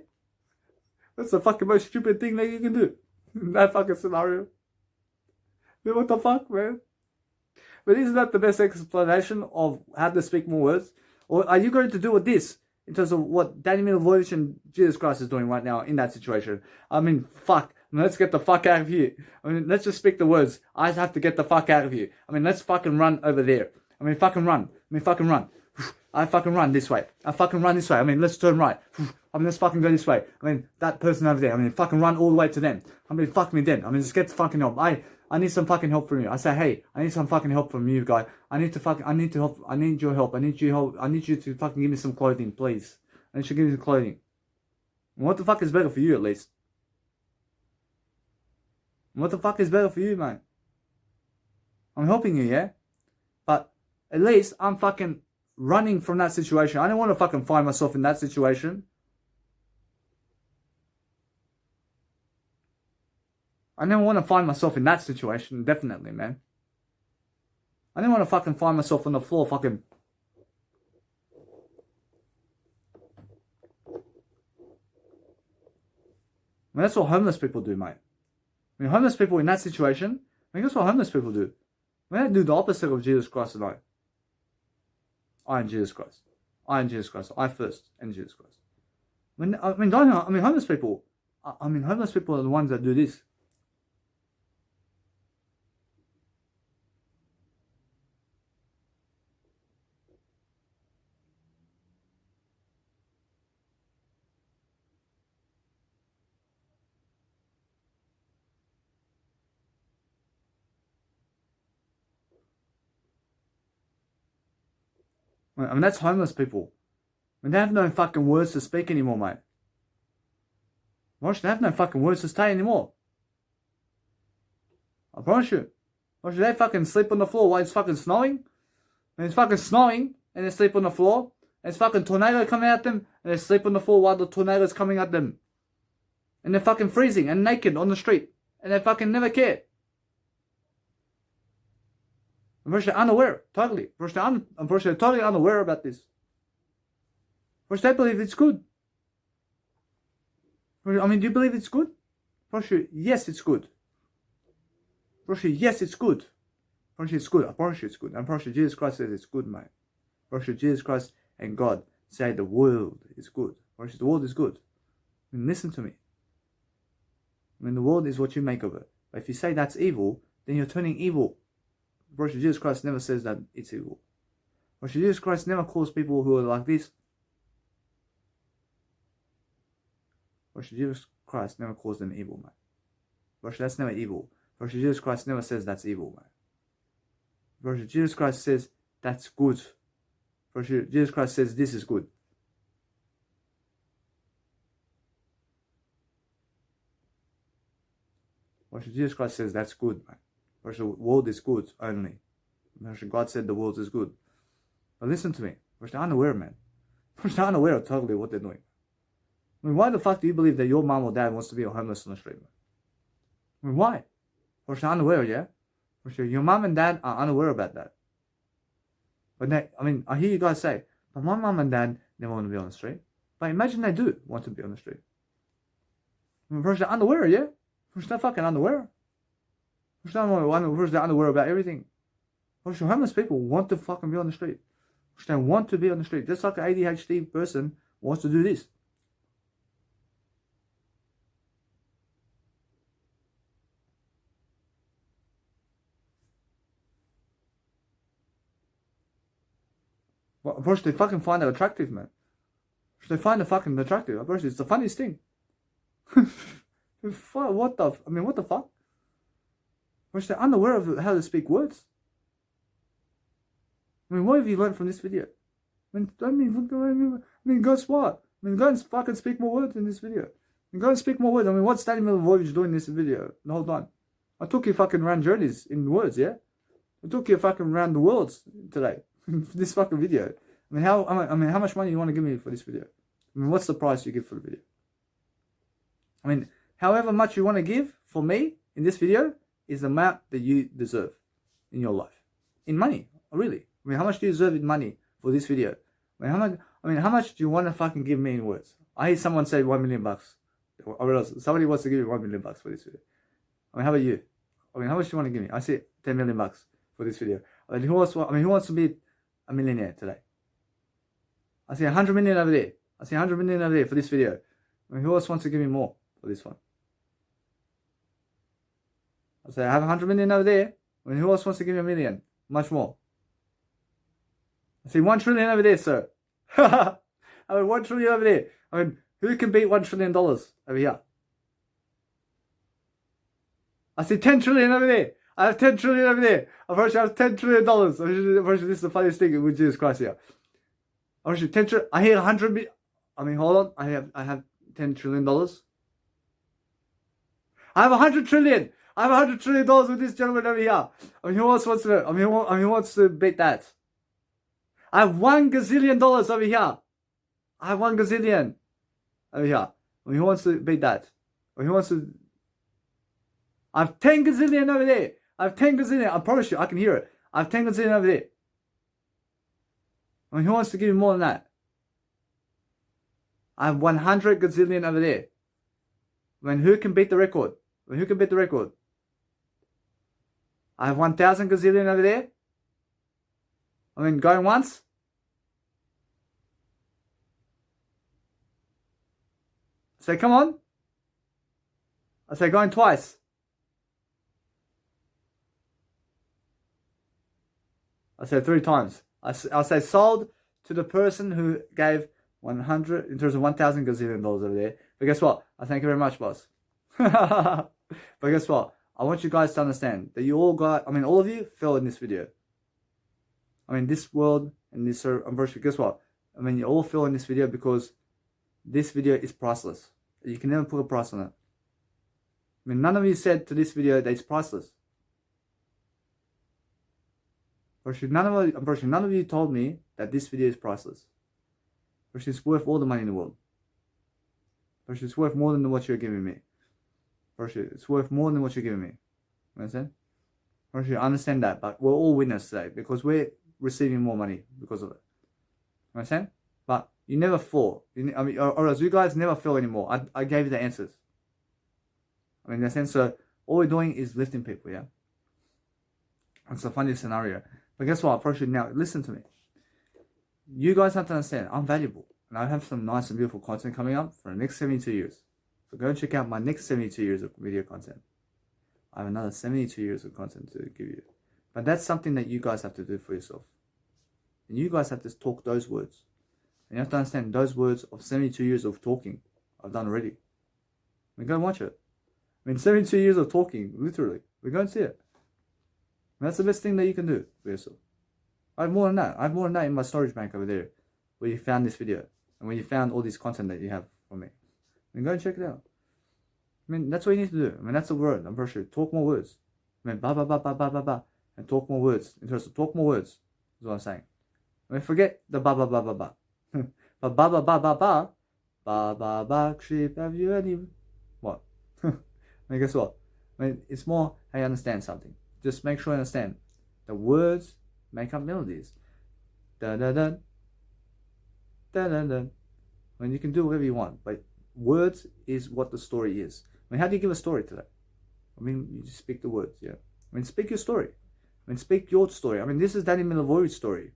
S1: That's the fucking most stupid thing that you can do in that fucking scenario. Man, what the fuck, man? But isn't that the best explanation of how to speak more words? Or are you going to do with this in terms of what Daniel Voyage and Jesus Christ is doing right now in that situation? I mean, fuck. I mean, let's get the fuck out of here. I mean, let's just speak the words. I have to get the fuck out of here. I mean, let's fucking run over there. I mean, fucking run. I fucking run this way. I fucking run this way. I mean, let's turn right. I mean, let's fucking go this way. I mean, that person over there. I mean, fucking run all the way to them. I mean, fuck me then. I mean, just get the fucking help. I need some fucking help from you. I say, hey, I need some fucking help from you, guy. I need your help. I need your help. I need you to fucking give me some clothing, please. I need you to give me some clothing. What the fuck is better for you, at least? What the fuck is better for you, man? I'm helping you, yeah? But at least I'm fucking running from that situation. I don't want to fucking find myself in that situation. I never want to find myself in that situation, definitely, man. I didn't want to fucking find myself on the floor fucking... I mean, that's what homeless people do, mate. I mean, homeless people in that situation, I mean, that's what homeless people do. I mean, they do the opposite of Jesus Christ and I and Jesus Christ. I and Jesus Christ. I first and Jesus Christ. I mean, homeless people. Homeless people are the ones that do this. I mean, that's homeless people. I mean, they have no fucking words to speak anymore, mate. They have no fucking words to say anymore. I promise you. They fucking sleep on the floor while it's fucking snowing. And it's fucking snowing, and they sleep on the floor. And it's fucking tornado coming at them, and they sleep on the floor while the tornado's coming at them. And they're fucking freezing and naked on the street. And they fucking never care. They're unaware, totally. They're totally unaware about this. They believe it's good. I mean, do you believe it's good? Proszę, yes, it's good. Proszę, yes, it's good. Proszę, it's good. I promise you it's good. And proszę, Jesus Christ says it's good, mate. Proszę, Jesus Christ and God say the world is good. Proszę, the world is good. I mean, listen to me. I mean, the world is what you make of it. But if you say that's evil, then you're turning evil. Proszę, Jesus Christ never says that it's evil. Proszę, Jesus Christ never calls people who are like this. Proszę, Jesus Christ never calls them evil, man. Proszę, that's never evil. Proszę, Jesus Christ never says that's evil, man. Proszę, Jesus Christ says that's good. Proszę, Jesus Christ says this is good. Proszę, Jesus Christ says that's good, man. Proszę, the world is good only. Proszę, God said the world is good. But listen to me. Proszę, they're unaware, man. Proszę, they're unaware of totally what they're doing. I mean, why the fuck do you believe that your mom or dad wants to be homeless on the street, man? I mean, why? Proszę, they're unaware, yeah? Proszę, your mom and dad are unaware about that. But they, I mean, I hear you guys say, but my mom and dad never want to be on the street. But imagine they do want to be on the street. I mean, Proszę, they're unaware, yeah? Proszę, they're fucking unaware. Proszę, they're unaware about everything. Proszę, homeless people want to fucking be on the street. Proszę, they want to be on the street. Just like an ADHD person wants to do this. Proszę, they fucking find it attractive, man. They find it fucking attractive. Proszę, it's the funniest thing. What the fuck? Proszę, they're unaware of how to speak words. I mean, what have you learned from this video? I mean, guess what? I mean, go and fucking speak more words in this video. I mean, go and speak more words. I mean, what's Danny Milivojevic doing in this video the whole time? I took you fucking around journeys in words, yeah? I took you fucking around the world today. For this fucking video. I mean, how much money you want to give me for this video? I mean, what's the price you give for the video? I mean, however much you want to give for me in this video is the amount that you deserve in your life. In money, really. I mean, how much do you deserve in money for this video? I mean, how much do you want to fucking give me in words? I hear someone say $1 million. I realize somebody wants to give me $1 million for this video. I mean, how about you? I mean, how much do you want to give me? I say $10 million for this video. I mean, who wants to be a millionaire today? I see 100 million over there. I see 100 million over there for this video. I mean, who else wants to give me more for this one? I say I have 100 million over there. I mean, who else wants to give me a million? Much more. I see 1 trillion over there, sir. I mean, 1 trillion over there. I mean, who can beat $1 trillion over here? I see 10 trillion over there. I have 10 trillion over there. I have $10 trillion. This is the funniest thing with Jesus Christ here. I hear 100 million. I mean, hold on. I have $10 trillion. I have 100 trillion. I have $100 trillion with this gentleman over here. I mean, who else wants to? Who wants to beat that? I have $1 gazillion over here. I have 1 gazillion over here. I mean, who wants to beat that? I mean, who wants to? I have 10 gazillion over there. I have 10 gazillion. I promise you, I can hear it. I have 10 gazillion over there. I mean, who wants to give me more than that? I have 100 gazillion over there. I mean, who can beat the record? I mean, who can beat the record? I have 1,000 gazillion over there. I mean, going once. Say, come on. I say, going twice. I say 3 times. I'll say sold to the person who gave 100, in terms of 1,000 gazillion dollars over there. But guess what? I thank you very much, boss. But guess what? I want you guys to understand that you all got, I mean, all of you fell in this video. I mean, this world and this, unfortunately, guess what? I mean, you all fell in this video because this video is priceless. You can never put a price on it. I mean, none of you said to this video that it's priceless. Unfortunately, none of you told me that this video is priceless. Unfortunately, it's worth all the money in the world. Unfortunately, it's worth more than what you're giving me. Unfortunately, it's worth more than what you're giving me. You understand? Unfortunately, I understand that, but we're all winners today because we're receiving more money because of it. You understand? But You never fall. Or else you guys never fail anymore. I gave you the answers. I mean, in a sense, so all we're doing is lifting people, yeah? It's a funny scenario. But guess what? I approach you now. Listen to me. You guys have to understand, I'm valuable. And I have some nice and beautiful content coming up for the next 72 years. So go and check out my next 72 years of video content. I have another 72 years of content to give you. But that's something that you guys have to do for yourself. And you guys have to talk those words. And you have to understand those words of 72 years of talking I've done already. I mean, go and watch it. I mean, 72 years of talking, literally. We go and see it. And that's the best thing that you can do for yourself. I have more than that. I have more than that in my storage bank over there, where you found this video. And where you found all this content that you have from me. I mean, go and check it out. I mean, that's what you need to do. I mean, that's the word. I'm pretty sure. Talk more words. I mean, ba ba ba ba ba ba ba. And talk more words. In terms of talk more words, is what I'm saying. I mean, forget the ba ba ba ba ba. But ba ba ba ba ba. Ba ba ba, sheep, have you any... What? I mean, guess what? I mean, it's more how you understand something. Just make sure you understand. The words make up melodies. Da da da. Da da da. I mean, you can do whatever you want, but words is what the story is. I mean, how do you give a story today? I mean, you just speak the words, yeah. I mean, speak your story. I mean, speak your story. I mean, this is Danny Milivojević's story.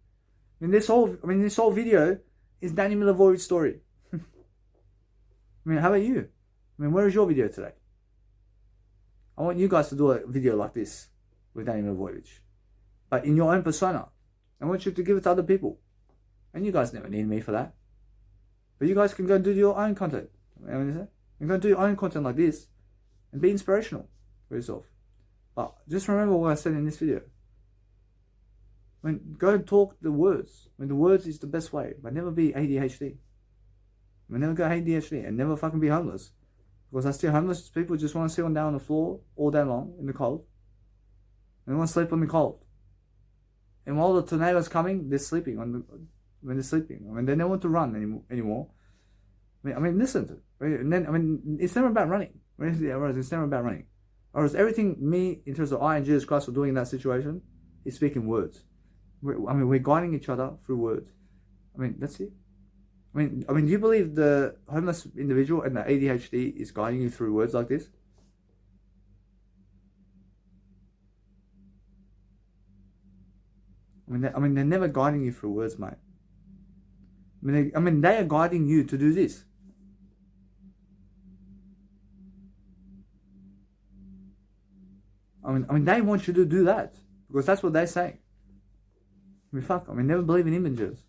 S1: I mean, this whole video is Danny Milivojević's story. I mean, how about you? I mean, where is your video today? I want you guys to do a video like this with Danny Milivojević, but in your own persona. I want you to give it to other people. And you guys never need me for that. But you guys can go and do your own content. You know what I'm saying? You can go and do your own content like this and be inspirational for yourself. But just remember what I said in this video. I mean, go and talk the words. I mean, the words is the best way. But never be ADHD. I mean, never go ADHD and never fucking be homeless. Because I see homeless people just want to sit down on the floor all day long in the cold. And they want to sleep on the cold. And while the tornado's coming, they're sleeping when they're sleeping. I mean, they don't want to run anymore. I mean, listen to it. And then, I mean, it's never about running. It's never about running. Or is everything me, in terms of I and Jesus Christ, are doing in that situation, is speaking words. We're guiding each other through words. I mean, that's it. I mean, do you believe the homeless individual and the ADHD is guiding you through words like this? I mean, they're never guiding you through words, mate. I mean, they are guiding you to do this. I mean, they want you to do that because that's what they say. I mean, fuck. I mean, never believe in images.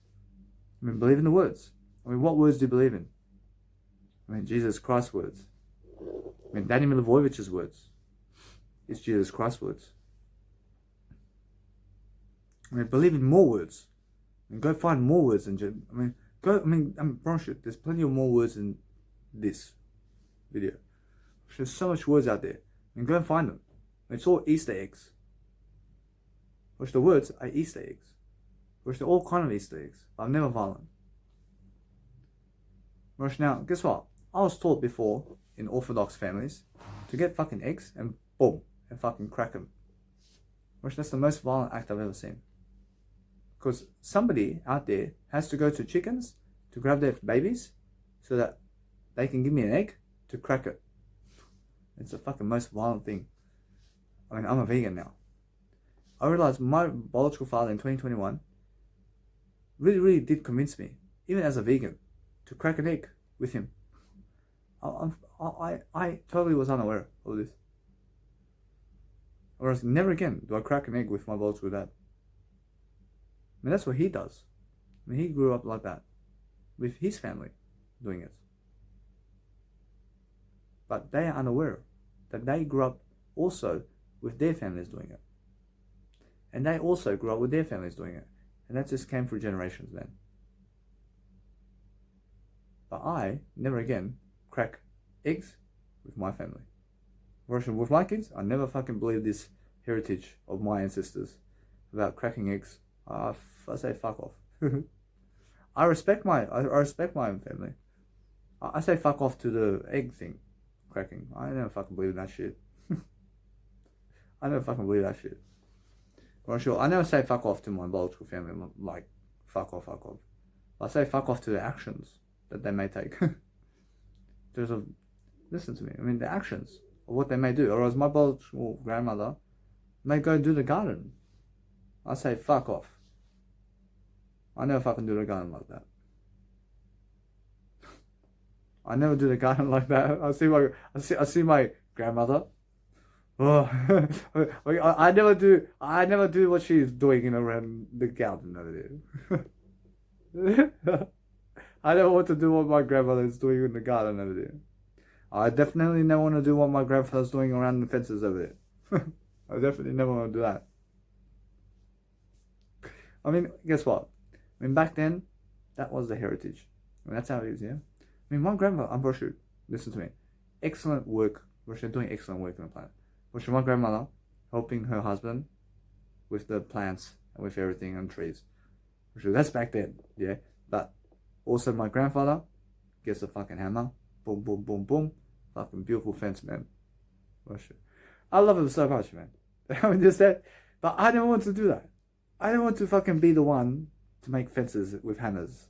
S1: I mean, believe in the words. I mean, what words do you believe in? I mean, Jesus Christ's words. I mean, Danny Milivojević's words. It's Jesus Christ's words. I mean, believe in more words. I mean, go find more words than just... I promise you, there's plenty of more words in this video. There's so much words out there. I mean, go and find them. It's all Easter eggs. Which the words are Easter eggs. Which they're all kind of Easter eggs. But I'm never violent. Which now, guess what? I was taught before in Orthodox families to get fucking eggs and boom, and fucking crack them. Which that's the most violent act I've ever seen. Because somebody out there has to go to chickens to grab their babies so that they can give me an egg to crack it. It's the fucking most violent thing. I mean, I'm a vegan now. I realized my biological father in 2021 really did convince me, even as a vegan, to crack an egg with him. I totally was unaware of this. Whereas never again do I crack an egg with my biological dad. I mean, that's what he does. I mean, he grew up like that, with his family doing it. But they are unaware that they grew up also with their families doing it. And they also grew up with their families doing it. And that just came through generations then. But I never again crack eggs with my family. With my kids, I never fucking believe this heritage of my ancestors about cracking eggs. I say fuck off. I respect my own family. I say fuck off to the egg thing, cracking. I never fucking believe in that shit. I never fucking believe that shit. Well, sure, I never say fuck off to my biological family. Like, fuck off. I say fuck off to the actions that they may take. Listen to me. I mean, the actions of what they may do. Or as my biological grandmother may go do the garden. I say fuck off. I never fucking do the garden like that. I never do the garden like that. I see my grandmother. Oh, I never do what she's doing around the garden over there. I never want to do what my grandmother is doing in the garden over there. I definitely never want to do what my grandfather's doing around the fences over there. I definitely never want to do that. I mean, guess what? I mean, back then, that was the heritage. I mean, that's how it is, yeah? I mean, my grandmother, I'm pretty sure, listen to me, excellent work. She's doing excellent work on the planet. But my grandmother helping her husband with the plants and with everything and trees. That's back then, yeah? But also my grandfather gets a fucking hammer. Boom, boom, boom, boom. Fucking beautiful fence, man. I love him so much, man. I mean, just that. But I don't want to do that. I don't want to fucking be the one to make fences with hammers.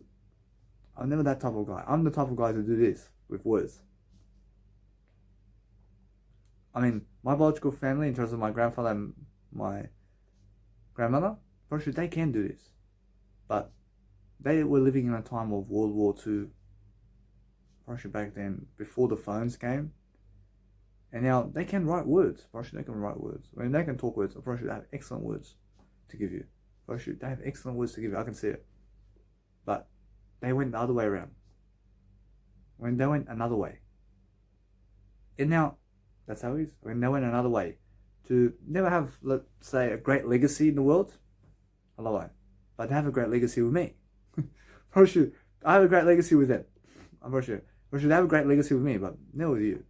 S1: I'm never that type of guy. I'm the type of guy to do this with words. I mean, my biological family, in terms of my grandfather and my grandmother, for sure, they can do this. But they were living in a time of World War II, for sure, back then, before the phones came. And now they can write words. For sure, they can write words. I mean, they can talk words. For sure, they have excellent words to give you. For sure, they have excellent words to give you. I can see it. But they went the other way around. When they went another way. And now, that's how it is. I mean, they went another way to never have, let's say, a great legacy in the world. Hello, but they have a great legacy with me. For sure, I have a great legacy with them. I'm for sure. For sure, they have a great legacy with me, but never with you.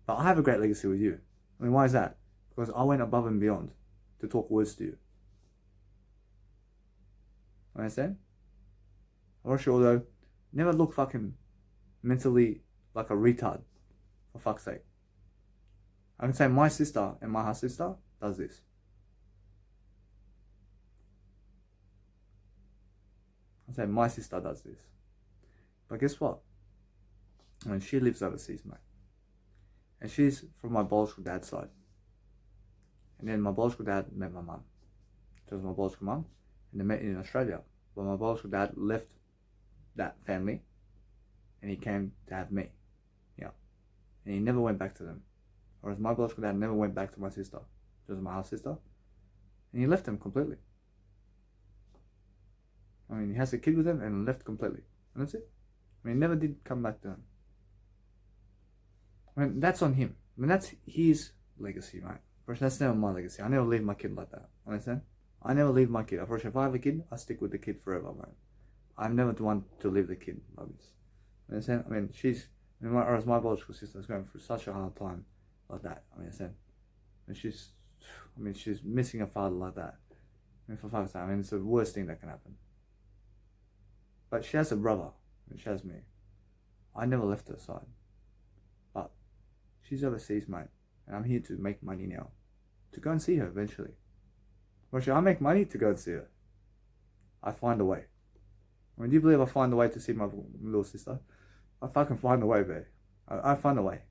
S1: But I have a great legacy with you. I mean, why is that? Because I went above and beyond to talk words to you. Understand? For sure, although, never look fucking mentally like a retard. For fuck's sake. I can say my sister and my half sister does this. I say my sister does this. But guess what? I mean, she lives overseas, mate. And she's from my biological dad's side. And then my biological dad met my mum. She was my biological mum. And they met in Australia. But my biological dad left that family. And he came to have me. Yeah. And he never went back to them. Whereas my biological dad never went back to my sister. She was my half sister. And he left them completely. I mean, he has a kid with them and left completely. And that's it. I mean, he never did come back to them. I mean, that's on him. I mean, that's his legacy, right? First, that's never my legacy. I never leave my kid like that. Understand? I never leave my kid. First, if I have a kid, I stick with the kid forever, man. I'm never the one to leave the kid like this. Understand? I mean, whereas my biological sister is going through such a hard time like that. I mean, understand? And she's missing a father like that. I mean, for fuck's sake, I mean, it's the worst thing that can happen. But she has a brother, and she has me. I never left her side. But she's overseas, mate. And I'm here to make money now. To go and see her eventually. Well, I make money to go and see her. I find a way. I mean, do you believe I find a way to see my little sister? I fucking find a way, babe. I find a way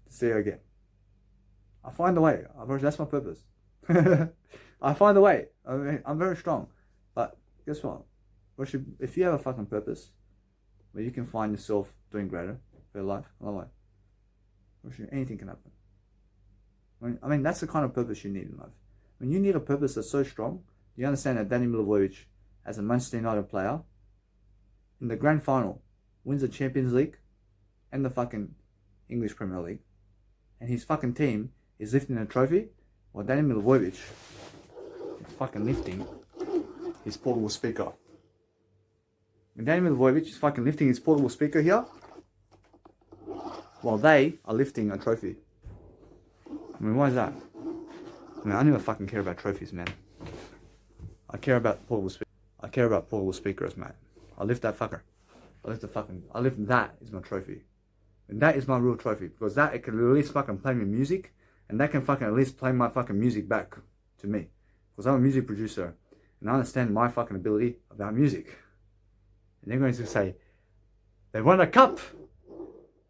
S1: to see her again. I find a way. That's my purpose. I find a way. I mean, I'm very strong. But guess what? If you have a fucking purpose, where you can find yourself doing greater for your life, anything can happen. I mean, that's the kind of purpose you need in life. When you need a purpose that's so strong, you understand that Danny Milivojevic, as a Manchester United player, in the grand final, wins the Champions League and the fucking English Premier League, and his fucking team is lifting a trophy, while Danny Milivojevic is fucking lifting his portable speaker. And Danny Milivojevic is fucking lifting his portable speaker here, while they are lifting a trophy. I mean, why is that? I mean, I never fucking care about trophies, man. I care about portable speakers, mate. I lift that fucker. I lift that is my trophy. And that is my real trophy. Because that, it can at least fucking play me music. And that can fucking at least play my fucking music back to me. Because I'm a music producer. And I understand my fucking ability about music. And they're going to say, they won a cup.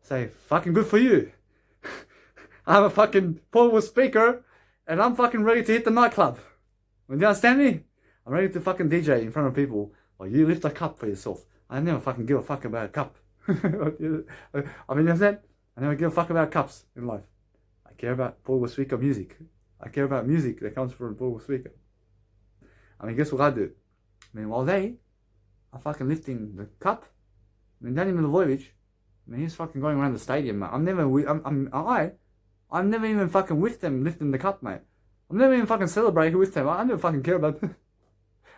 S1: Say, fucking good for you. I'm a fucking portable speaker and I'm fucking ready to hit the nightclub. Do you understand me? I'm ready to fucking DJ in front of people. Well, you lift a cup for yourself. I never fucking give a fuck about a cup. I mean, you understand? I never give a fuck about cups in life. I care about portable speaker music. I care about music that comes from a portable speaker. I mean, guess what I do? I mean, while they are fucking lifting the cup, I mean, Danny Milivojevic, I mean, he's fucking going around the stadium, mate. I'm never even fucking with them lifting the cup, mate. I'm never even fucking celebrating with them. I never fucking care about them.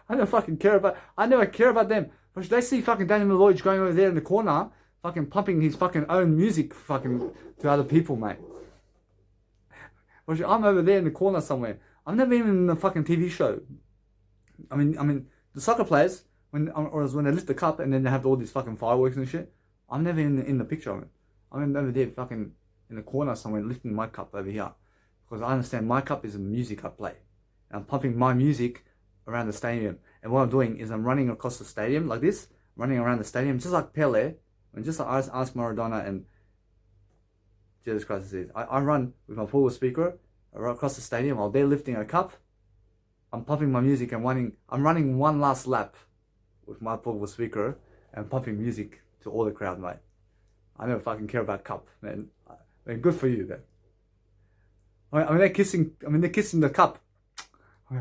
S1: I never care about them. But should they see fucking Danny Milivojevic going over there in the corner, fucking pumping his fucking own music fucking to other people, mate. But I'm over there in the corner somewhere. I'm never even in the fucking TV show. I mean, the soccer players, when they lift the cup and then they have all these fucking fireworks and shit, I'm never in the picture of it. I'm over there fucking in the corner somewhere lifting my cup over here. Because I understand my cup is a music I play. And I'm pumping my music around the stadium. And what I'm doing is I'm running across the stadium like this, running around the stadium just like Pele, and just like ask Maradona and Jesus Christ says. I run with my portable speaker across the stadium while they're lifting a cup. I'm pumping my music and I'm running one last lap with my portable speaker and pumping music to all the crowd, mate. I never fucking care about cup, man. I mean, good for you, man. I mean, they're kissing the cup.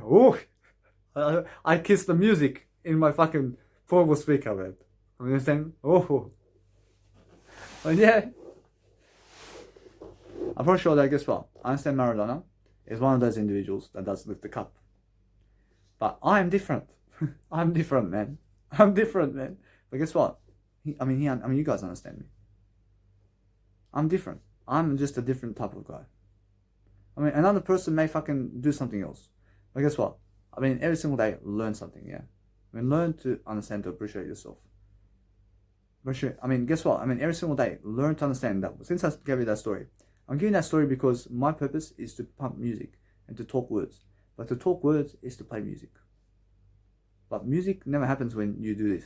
S1: Oh, I kiss the music in my fucking portable speaker, man. You understand? Oh, but yeah. I'm pretty sure that, guess what? I understand Maradona is one of those individuals that does lift the cup. But I am different. I'm different, man. I'm different, man. But guess what? You guys understand me. I'm different. I'm just a different type of guy. I mean, another person may fucking do something else. But guess what? I mean, every single day, learn something, yeah? I mean, learn to understand, to appreciate yourself. I mean, guess what? I mean, every single day, learn to understand that. Since I gave you that story, I'm giving that story because my purpose is to pump music and to talk words. But to talk words is to play music. But music never happens when you do this.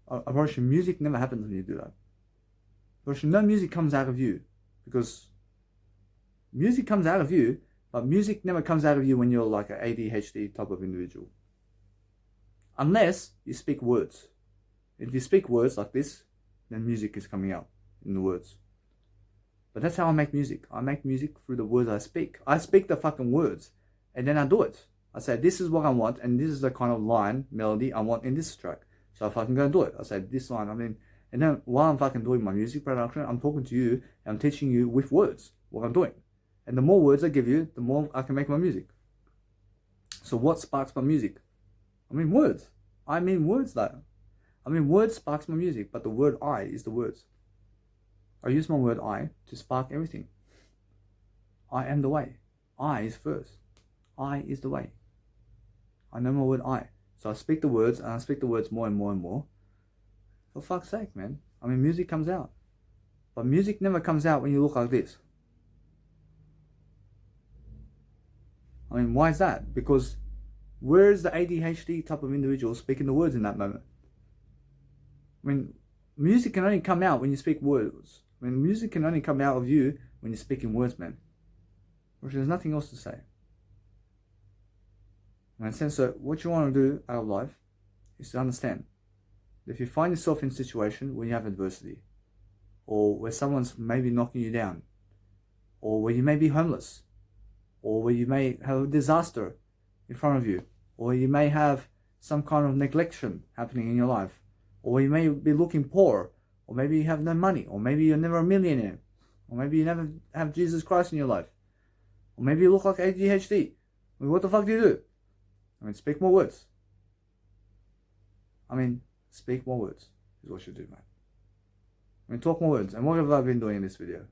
S1: I promise you, music never happens when you do that. But no music comes out of you. Because music comes out of you, but music never comes out of you when you're like an ADHD type of individual. Unless you speak words. If you speak words like this, then music is coming out in the words. But that's how I make music. I make music through the words I speak. I speak the fucking words, and then I do it. I say, this is what I want, and this is the kind of line, melody I want in this track. So I fucking go and do it. I say, this line, and then while I'm fucking doing my music production, I'm talking to you, and I'm teaching you with words what I'm doing. And the more words I give you, the more I can make my music. So what sparks my music? Words. Words though. Words sparks my music, but the word I is the words. I use my word I to spark everything. I am the way. I is first. I is the way. I know my word I. So I speak the words, and I speak the words more and more and more. For fuck's sake, man. Music comes out. But music never comes out when you look like this. Why is that? Because where's the ADHD type of individual speaking the words in that moment? Music can only come out when you speak words. Music can only come out of you when you're speaking words, man. Which there's nothing else to say. So what you want to do out of life is to understand that if you find yourself in a situation where you have adversity, or where someone's maybe knocking you down, or where you may be homeless, or where you may have a disaster in front of you, or you may have some kind of neglection happening in your life, or you may be looking poor, or maybe you have no money, or maybe you're never a millionaire, or maybe you never have Jesus Christ in your life, or maybe you look like ADHD. What the fuck do you do? Speak more words. Speak more words is what you do, man. Talk more words. And what have I been doing in this video?